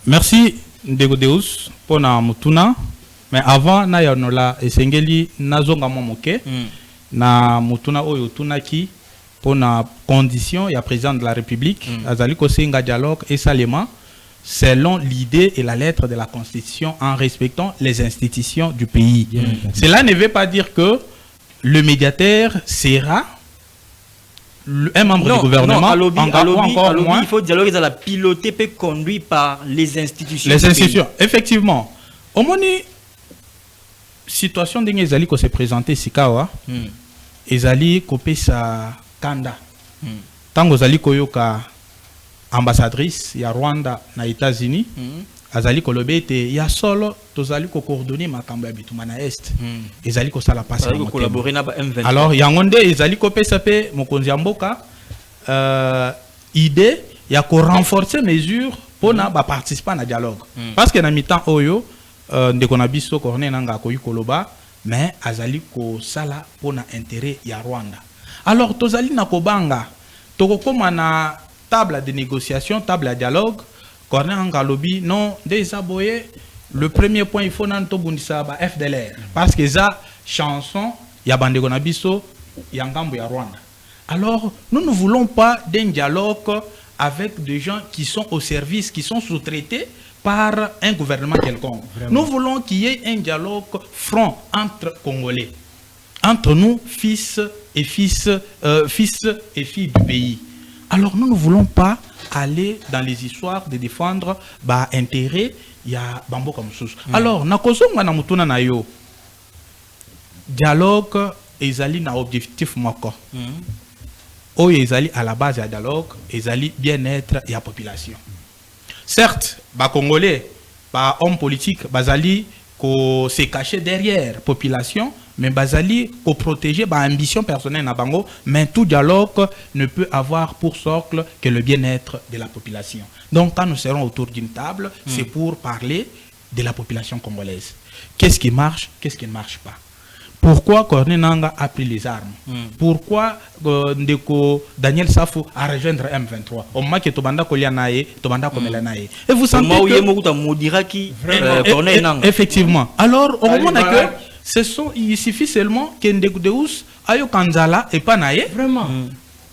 Merci Ndego Deus pour na mutuna mais avant na ya nola esengeli nazonga momoke na mutuna oyo tunaki pour na condition ya président de la République azali ko senga dialogue et salement selon l'idée et la lettre de la Constitution en respectant les institutions du pays. Cela ne veut pas dire que le médiateur sera un membre du gouvernement. Non, il faut dialoguer dans la pilotée peut conduit par les institutions. Les institutions, effectivement. Au moins, situation de Ezali ko se présenter Sikawa, Ezali kopé sa kanda. Tango Ezali koyoka ambassadrice ya Rwanda na États-Unis azali kolobete ya solo tozali ko coordonner makambo ya bituma na est ezali ko sala passe collaborer na ba M23. Alors yangonde ezali ko pesa pe mokonzi ya mboka idée ya ko renforcer mesures pona ba participer na dialogue parce que na mitan oyo ndeko na biso corner nanga ko yikoloba mais azali ko sala pona intérêt ya Rwanda. Alors tozali na kobanga tokokoma na table de négociation, table de dialogue, Corner Angalobi, non, déjà boye, le premier point, il faut n'anto bundisa ba FDLR. Parce que ça, chanson, ya bande gonabiso, ya ngambo ya Rwanda. Alors, nous ne voulons pas d'un dialogue avec des gens qui sont au service, qui sont sous-traités par un gouvernement quelconque. Vraiment. Nous voulons qu'il y ait un dialogue franc entre Congolais. Entre nous, fils et filles du pays. Alors nous ne voulons pas aller dans les histoires de défendre bah intérêt ya bambo comme sous. Alors na kozonga na mutuna na yo dialogue ezali na objectif moko. où ils allaient à la base du dialogue, ils allaient bien-être et la population. Certes, les Congolais, les hommes politiques, ils se cacher derrière la population, mais ils allaient protéger l'ambition personnelle, mais tout dialogue ne peut avoir pour socle que le bien-être de la population. Donc, quand nous serons autour d'une table, c'est pour parler de la population congolaise. Qu'est-ce qui marche, qu'est-ce qui ne marche pas? Pourquoi Corneille Nangaa a pris les armes? Pourquoi Ndeko Daniel Safou a rejoint M23? Au moment que Tobanda Kolianae, Tobanda Komelanae. Et vous sentez que... Effectivement. Alors, au moment que il suffit seulement que Ndeko Deus ayo Kanzala et pas Nae Vraiment.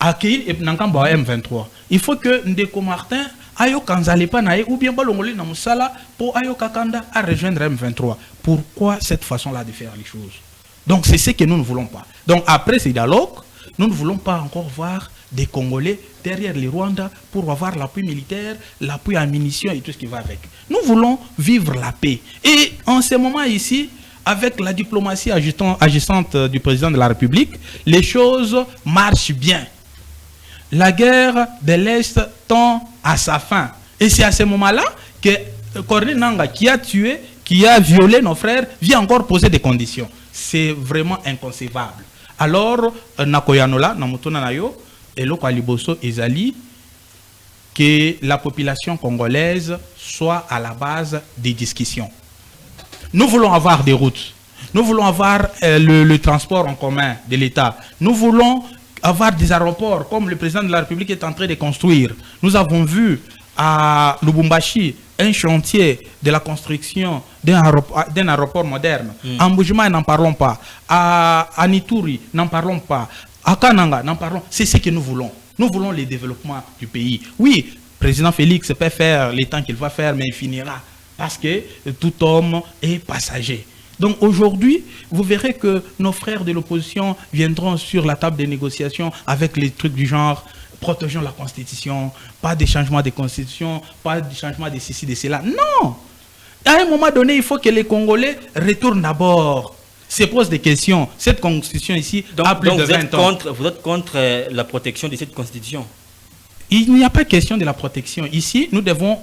accueillir et Nankamba M23. Il faut que Ndeko Martin ayo Kanzala et pas Nae ou bien Balongoli Namusala pour ayo Kakanda à rejoindre M23. Pourquoi cette façon-là de faire les choses? Donc c'est ce que nous ne voulons pas. Donc après ces dialogues, nous ne voulons pas encore voir des Congolais derrière les Rwandais pour avoir l'appui militaire, l'appui à munitions et tout ce qui va avec. Nous voulons vivre la paix. Et en ce moment ici, avec la diplomatie agissante du président de la République, les choses marchent bien. La guerre de l'Est tend à sa fin. Et c'est à ce moment-là que Corneille Nangaa, qui a tué, qui a violé nos frères, vient encore poser des conditions. C'est vraiment inconcevable. Alors, Nakoyanola, Namutuna Nayo, et Loko Aliboso Ezali, que la population congolaise soit à la base des discussions. Nous voulons avoir des routes. Nous voulons avoir le transport en commun de l'État. Nous voulons avoir des aéroports comme le président de la République est en train de construire. Nous avons vu à Lubumbashi un chantier de la construction d'un aéroport moderne. À Mboujima, n'en parlons pas. À Nituri, n'en parlons pas. À Kananga, n'en parlons. C'est ce que nous voulons. Nous voulons le développement du pays. Oui, le président Félix peut faire les temps qu'il va faire, mais il finira. Parce que tout homme est passager. Donc aujourd'hui, vous verrez que nos frères de l'opposition viendront sur la table des négociations avec les trucs du genre protégeons la Constitution, pas de changement de Constitution, pas de changement de ceci, de cela. Non! À un moment donné, il faut que les Congolais retournent d'abord, se posent des questions. Cette Constitution ici a plus de 20 ans. Vous êtes contre la protection de cette Constitution? Il n'y a pas question de la protection. Ici, nous devons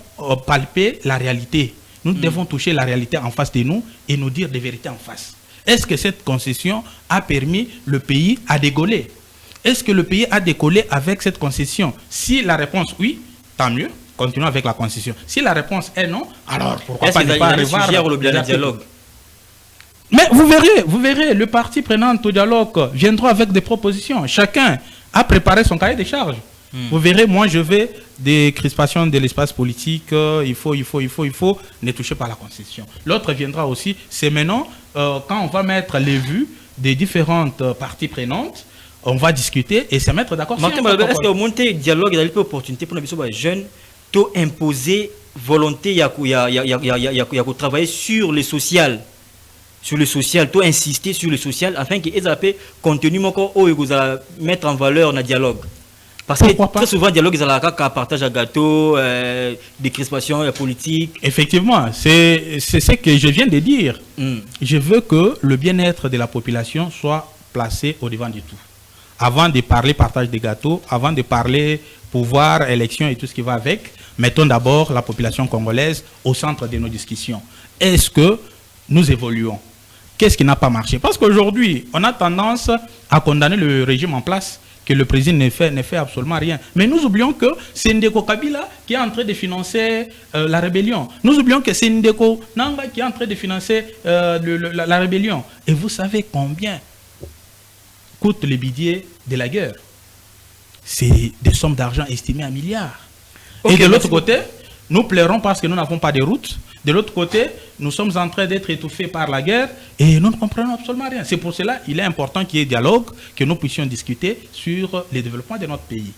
palper la réalité. Nous devons toucher la réalité en face de nous et nous dire des vérités en face. Est-ce que cette Constitution a permis le pays à décoller? Est-ce que le pays a décollé avec cette Constitution? Si la réponse oui, tant mieux, continuons avec la Constitution. Si la réponse est non, alors pourquoi pas ne pas revoir le dialogue? Mais vous verrez, le parti prenant au dialogue viendra avec des propositions. Chacun a préparé son cahier de charges. Vous verrez, moi je vais des crispations de l'espace politique, il faut ne toucher pas la Constitution. L'autre viendra aussi, c'est maintenant, quand on va mettre les vues des différentes parties prenantes, on va discuter et se mettre d'accord. Martin, est-ce que monter dialogue et opportunité pour les jeunes, to imposer volonté, il y a travailler sur le social, to insister sur le social afin que les contenu mettre en valeur le dialogue. Parce que très souvent, le dialogue, ils partage un gâteau, des crispations politiques. Effectivement, c'est ce que je viens de dire. Je veux que le bien-être de la population soit placé au devant du tout. Avant de parler partage des gâteaux, avant de parler pouvoir, élection et tout ce qui va avec, mettons d'abord la population congolaise au centre de nos discussions. Est-ce que nous évoluons? Qu'est-ce qui n'a pas marché? Parce qu'aujourd'hui, on a tendance à condamner le régime en place, que le président ne fait absolument rien. Mais nous oublions que c'est Ndeko Kabila qui est en train de financer la rébellion. Nous oublions que c'est Ndeko Nangaa qui est en train de financer la rébellion. Et vous savez combien coûte le budget de la guerre? C'est des sommes d'argent estimées à milliards. Okay, et de l'autre côté, nous pleurons parce que nous n'avons pas de route. De l'autre côté, nous sommes en train d'être étouffés par la guerre et nous ne comprenons absolument rien. C'est pour cela qu'il est important qu'il y ait dialogue, que nous puissions discuter sur le développement de notre pays.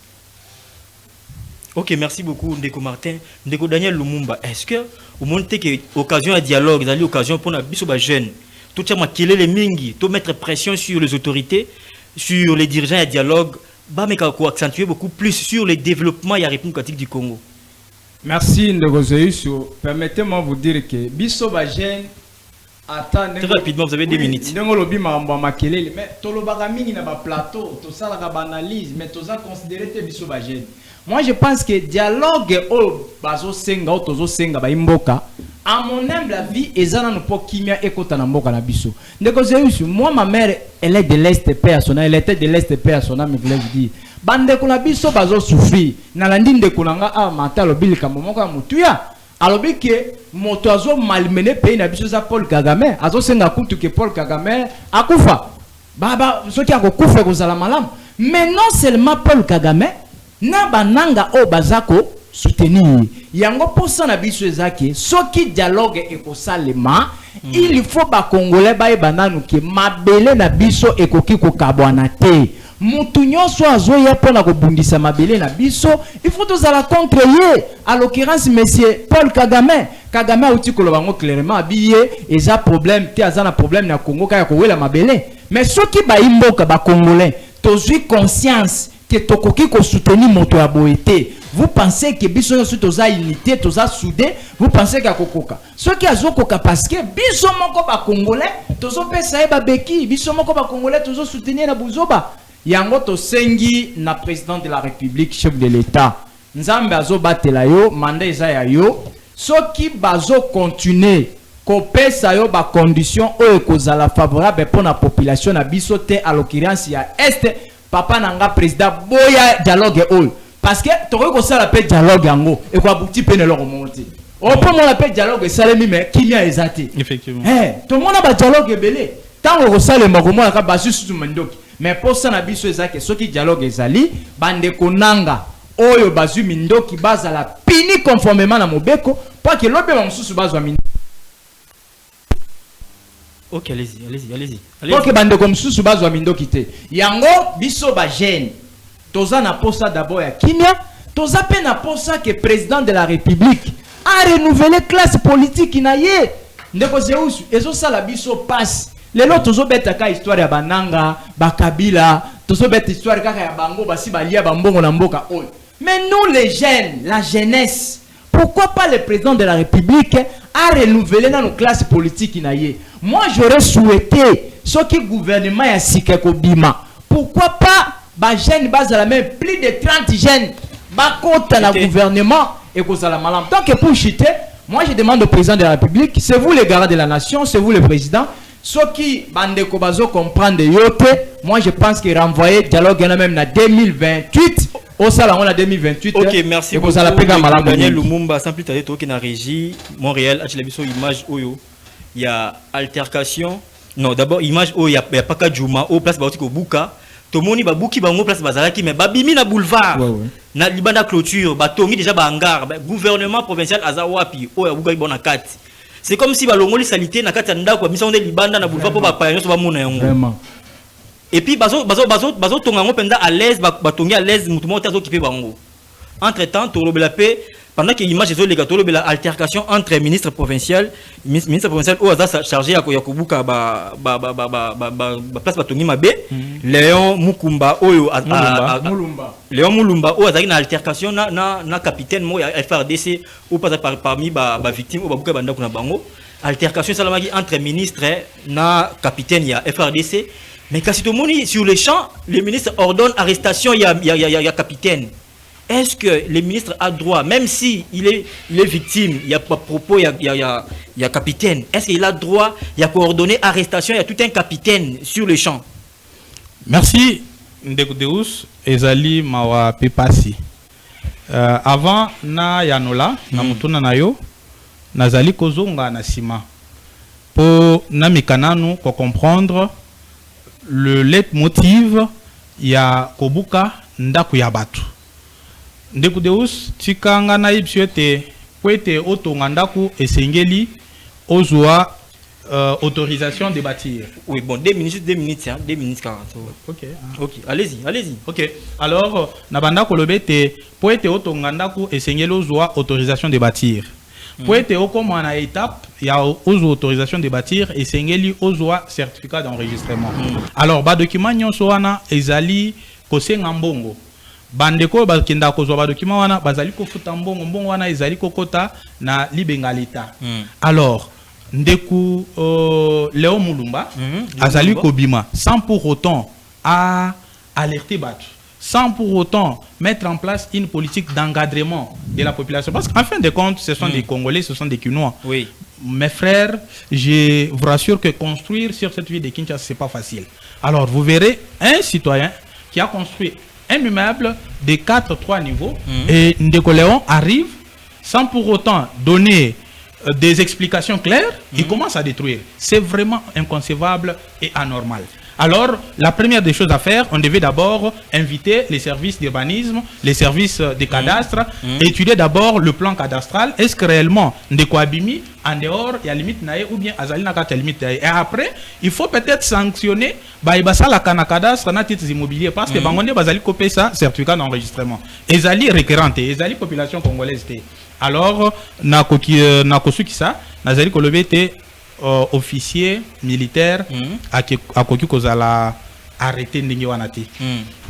Ok, merci beaucoup Ndeko Martin. Ndeko Daniel Lumumba, est-ce que vous montrez que l'occasion à dialogue, c'est l'occasion pour les jeunes, tout ça, les mingi, tout mettre pression sur les autorités, sur les dirigeants à dialogue, accentuer beaucoup plus sur le développement de la République du Congo? Merci Ndeko Zeus. Permettez-moi de vous dire que Bisso Bajen Attends, Très rapidement, vous avez 2 minutes. Ndenge lobi mambo makelele mais tolobaka mingi na ba plateau, to sala ka analyse mais toza considérer te biso ba jeune. Moi je pense que dialogue o bazo senga o tozo senga ba imboka à mon humble avis ezana no po kimia ekota na mboka na biso. Ndeko Zeus, moi ma mère elle est de l'est personnel, elle était de l'est personnel mais voulais dire bande ko na biso bazo souffrir na landi ndeko nanga a matalo bilika momoko mutuya. Alors que moto azo malmené pays na biso za Paul Kagame azo senga kutu que Paul Kagame akufa baba soki akokufa kozala malamu mais non seulement Paul Kagame na bananga o bazako soutenir yango posa na biso ezaki soki dialogue ekosalema il faut ba congolais ba bananu ke mabele na biso ekoki kokabwana te. Mutu nyonso azoya pona kobundisa mabele na biso il faut tozala contre ye à l'occurrence monsieur Paul Kagame Kagame outi kolobango clairement abiye eza problème te azana problème na Congo kaya kowela mabele mais soki ba imboka ba congolais tozui conscience que tokoki ko soutenir moto ya boete. Vous pensez que biso nyonso toza unité toza soudé, vous pensez ka kokoka soki azokoka parce que biso moko ba congolais tozo pesa e ba beki biso moko ba congolais tozo soutenir na buzoba yango to sengi na président de la République chef de l'État nzambe azo batela yo mandat eza ya yo soki bazo continuer ko pesa yo ba condition o ekozala favorable pour la population na biso te à l'occurrence ya est papa nanga président boya dialogue o parce que toko ko sala pe dialogue yango e ko abuti pe ne lo remonter o po mo la pe dialogue salemi mais kimia ezati Effectivement. to mona ba dialogue belé tango ko sala mako mona ka basu su mandoki. Mais pour ça na biso ezake soki dialogue ezali bande konanga oyo bazu mindoki bazala pini conformément na mobeko pour que lobe ba mususu bazwa mindoki. Ok, allez-y. Pour que bande ko mususu bazwa mindoki te. Yango biso ba jeune. Toza na posa d'abord ya kimia, toza pe na posa que président de la République a renouvelé classe politique na ye. Ndeko Zeus ezo sala biso passe. Les autres tozo beta ka histoire ya bananga, bakabila, tozo beta histoire kaka ya bango basi balia bambongo na mboka oyo. Mais nous les jeunes, la jeunesse, pourquoi pas le président de la République a renouvelé dans nos classes politiques naie? Moi j'aurais souhaité ce qui gouvernement ya sikeko bima. Pourquoi pas ba jeune base à la même plus de 30 jeunes ba compte na gouvernement et que ça la malam. Tant que pour chiter, moi je demande au président de la République, c'est vous les garants de la nation, c'est vous le président. Ce qui bande kobazo comprendre yote, moi je pense que renvoyer dialogue même na 2028 au salon en 2028. Ok, merci beaucoup. Daniel Lumumba, sans plus tarder, toki na régie Montréal, a biso image oyo. Il y a altercation. Non, d'abord image oyo, il y a pas ka Juma au place baoti ko buka. Tomoni ba buki bango place bazalaki mais babimi na boulevard. Na libanda clôture, ba tongi déjà ba hangar, gouvernement provincial azawapi oyo buka bona kati. C'est comme si balongoli salité na kati ndako mission de libanda na boulevard pour ba payo so ba mona yango. Vraiment. Et puis bazo tonga ngo penda à l'aise ba tongi à l'aise mutu mota zo kipe bango. Entre-temps torobela pe pendant que image zo lega torobela altercation entre ministre provincial au hasard chargé ya kobuka ba place ba tongi mabe Léon Mukumba oyo Léon Mulumba o azaki na altercation na capitaine mo ya FRDC ou pas parmi ba victime ou ba buka banda kuna bango altercation salamaki entre ministre na capitaine ya FRDC mais kasi to moni sur le champ le ministre ordonne arrestation ya capitaine. Est-ce que le ministre a droit, même si il est victime, il y a pas propos, il y a capitaine, est-ce qu'il a droit, il y a coordonné arrestation, il y a tout un capitaine sur le champ? Merci Ndeko Deus ezali mawa pepasi. Avant na yanola na mutuna na yo nazali kozonga na sima pour na mikananu ko comprendre le leitmotiv ya kobuka ndaku ya batu. Ndeko Deus tikanga na ibsuete kwete otonga ndaku esengeli ozwa autorisation de bâtir. Oui, bon, 2 minutes, 40. Ok. Ok, allez-y. Ok. Alors, nabanda kolobete poete otonga ndaku esengeli ozwa autorisation de bâtir. Poete okoma na étape ya ozwa autorisation de bâtir esengeli ozwa certificat d'enregistrement. Alors, ba document nyonso wana ezali kosenga mbongo. Bandeko bakenda kozwa ba document wana bazali ko futa mbongo wana ezali kokota na libenga leta. Alors Ndeku Léo Moulumba, Azali Kobima, sans pour autant alerter Batu, sans pour autant mettre en place une politique d'encadrement de la population. Parce qu'en fin de compte, ce sont des Congolais, ce sont des Kinois. Oui. Mes frères, je vous rassure que construire sur cette ville de Kinshasa, ce n'est pas facile. Alors, vous verrez un citoyen qui a construit un immeuble de 4-3 niveaux et Ndeko Léon arrive sans pour autant donner des explications claires, il commence à détruire. C'est vraiment inconcevable et anormal. Alors, la première des choses à faire, on devait d'abord inviter les services d'urbanisme, les services de cadastre, étudier d'abord le plan cadastral. Est-ce que réellement, Ndeko Abimi, en dehors, il y a limite naïe ou bien Azali n'a pas limite naïe. Et après, il faut peut-être sanctionner la cana cadastre na titres immobiliers parce que Bangonde Bazali copé ça, certificat d'enregistrement. Ezali récurrente, Ezali population congolaise. Alors, nakosu ki ça, Nazali Kolobe était officier militaire à Koki Kozala arrêté Ndenge Wanati.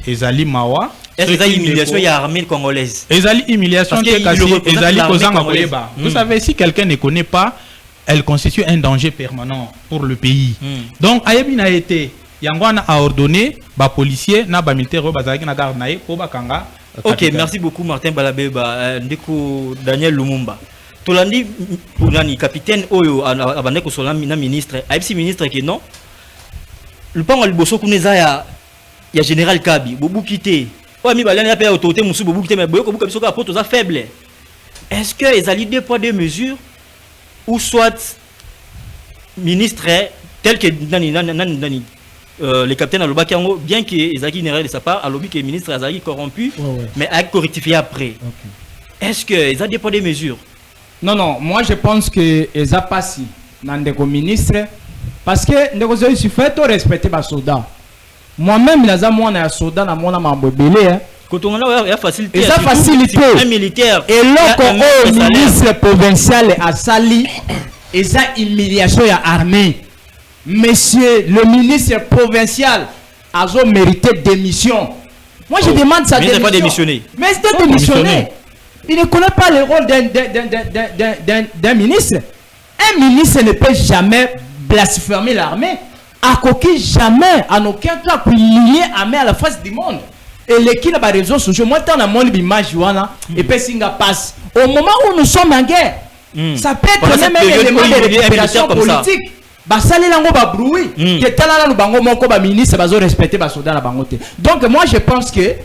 Ezali Mawa. Est-ce que humiliation il y a armée congolaise? Ezali humiliation Ezali Kozanga Koleba. Vous savez, si quelqu'un ne connaît pas, elle constitue un danger permanent pour le pays. Donc, Ayebina a été, Yangwana a ordonné, ba policier, na ba militaire, ba zaki na garde nae, po ba kanga. Ok, merci beaucoup Martin Balabeba, Ndeko Daniel Lumumba. Tolandi Nani capitaine Oyo Abandeko Solami na ministre, Aïpsi ministre qui non. Le pan al bosso kuneza ya général Kabi, bobu quitté. Ouais mi balana pa autorité musu bobu quitté mais boyoko buka bisoka poto za faible. Est-ce que les alliés 2 poids 2 mesures ou soit ministre tel que Nani le capitaine Aloba Kiango, bien qu'il ait une de sa part, Alobi que le ministre Azali corrompu, mais a correctifié après. Est-ce qu'ils ont des poids des mesures? Non, moi je pense que ils ont passé dans des ministres parce que il suffit de respecter les soldats. Moi-même, les soldats, quand on a facilité, un militaire et le ministre provincial a sali, ils ont humiliation à l'armée. Monsieur le ministre provincial a mérité démission. Moi je demande sa démission. Mais il n'est pas démissionné. Mais c'est démissionné. Il ne connaît pas le rôle d'un ministre. Un ministre ne peut jamais blasphémer l'armée. À aucun jamais, en aucun cas, lier l'armée à la face du monde. Et l'équipe a réseaux sociaux. Moi, tant à mon image, et puis Singa passe. Au moment où nous sommes en guerre, ça peut être même un élément de récupération politique. Basali lango ba bruit que talala lu bango moko ba ministre bazo respecter ba soda na bango te. Donc moi je pense que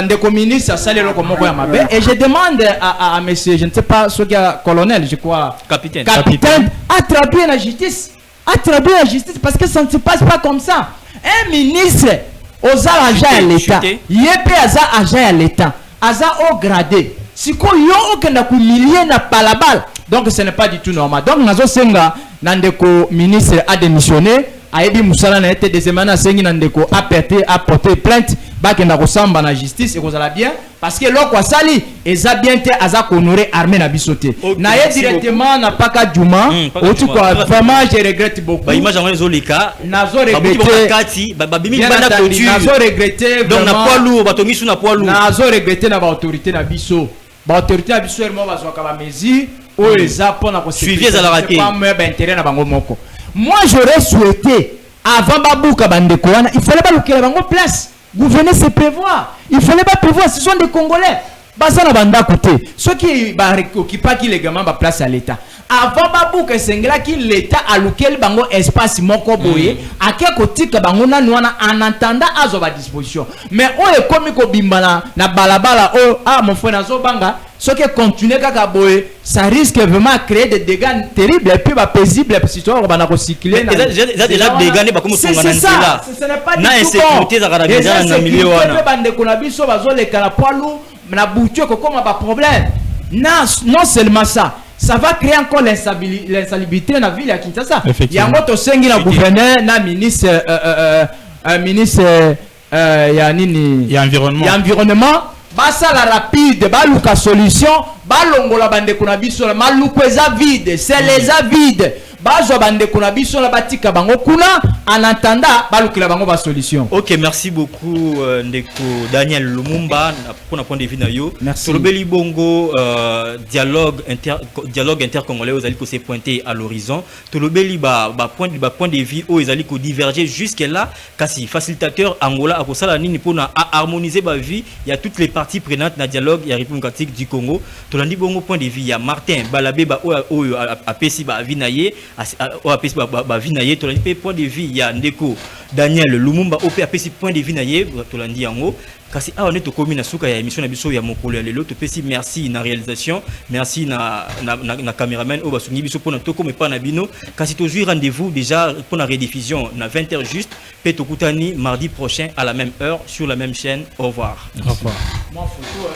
ndeko ministre sali loko moko ya mabe et je demande à monsieur je ne sais pas ce gars colonel je crois capitaine à traduire la justice parce que ça ne se passe pas comme ça. Un ministre aux agents à l'état yepé aza agent à l'état aza au gradé siko yo okenda ku millier na palabal. Donc ce n'est pas du tout normal. Donc nazo senga Nandeko ministre a démissionné, a dit Moussala n'a été des semaines à Sengi Nandeko a porté plainte, bakenda kosamba na justice et kozala bien parce que l'oko sali eza bien te aza honorer armée na bisoté. Na ye directement na paka Djuma, otu quoi vraiment je regrette beaucoup. Ba image en zolika, nazo regretter babimi banda torture. Nazo regretter donc na poids lourd, batomi sous na poids lourd. Nazo regretter na ba autorité na biso. Ba autorité na biso elmo bazwaka ba mesure. Moi j'aurais souhaité avant Babouka Bandekouana, il fallait pas le qu'il bango place. Gouverner c'est prévoir. Il fallait pas prévoir, ce sont des Congolais. Basana banda côté. Ceux qui occupent pas qui les gamins ba place à l'État. Avant Babouka Sengla qui l'État a lequel bango espace moko boye, à quel côté que bango na noana en attendant à sa disposition. Mais on est comme ko bimbala na balabala mon frère nazo banga. Ce qui continue à boye, ça risque vraiment de créer des dégâts terribles et puis paisibles si tu vas recycler. Déjà dégâts pas comme c'est ça. Ce n'est pas du tout bon. Les insécurités bande qu'on a vu sur bazol les calapoilou, na bouture comme un problème. Non seulement ça. Ça va créer encore l'insalubrité dans la ville à Kinshasa. Il y a un autre sengi na gouverneur, na ministre il y a environnement. Basa la rapide, baluka solution, balongola bande kuna biso, maluko eza vide, c'est les vide. bazwa bandeko na biso na batika bango kuna en attendant balukila bango ba solution. Ok, merci beaucoup ndeko Daniel Lumumba pour un point de vue na yo. Tolobeli bongo dialogue intercongolais aux aliko s'est pointé à l'horizon. Tolobeli point de vue où ils allaient diverger jusque là kasi facilitateur Angola a pour ça nini pour harmoniser ba vie, il y a toutes les parties prenantes na dialogue, il y a République démocratique du Congo. Tolandi bongo point de vue, il y a Martin Balabé a pesi ba vinaye a pesi ba vinaye. Tolandi point de vue, il y a ndeko Daniel Lumumba OP a pesi point de vue naye tolandi yango. Kasi on est au commune souka ya émission na biso ya mokolo ya lelo to pesi merci na réalisation, merci na cameraman o basungi biso pona toko me pa na bino. Kasi tozui rendez-vous déjà pour la rediffusion na 20h juste pe tokutani mardi prochain à la même heure sur la même chaîne. Au revoir. Au revoir. Moi photo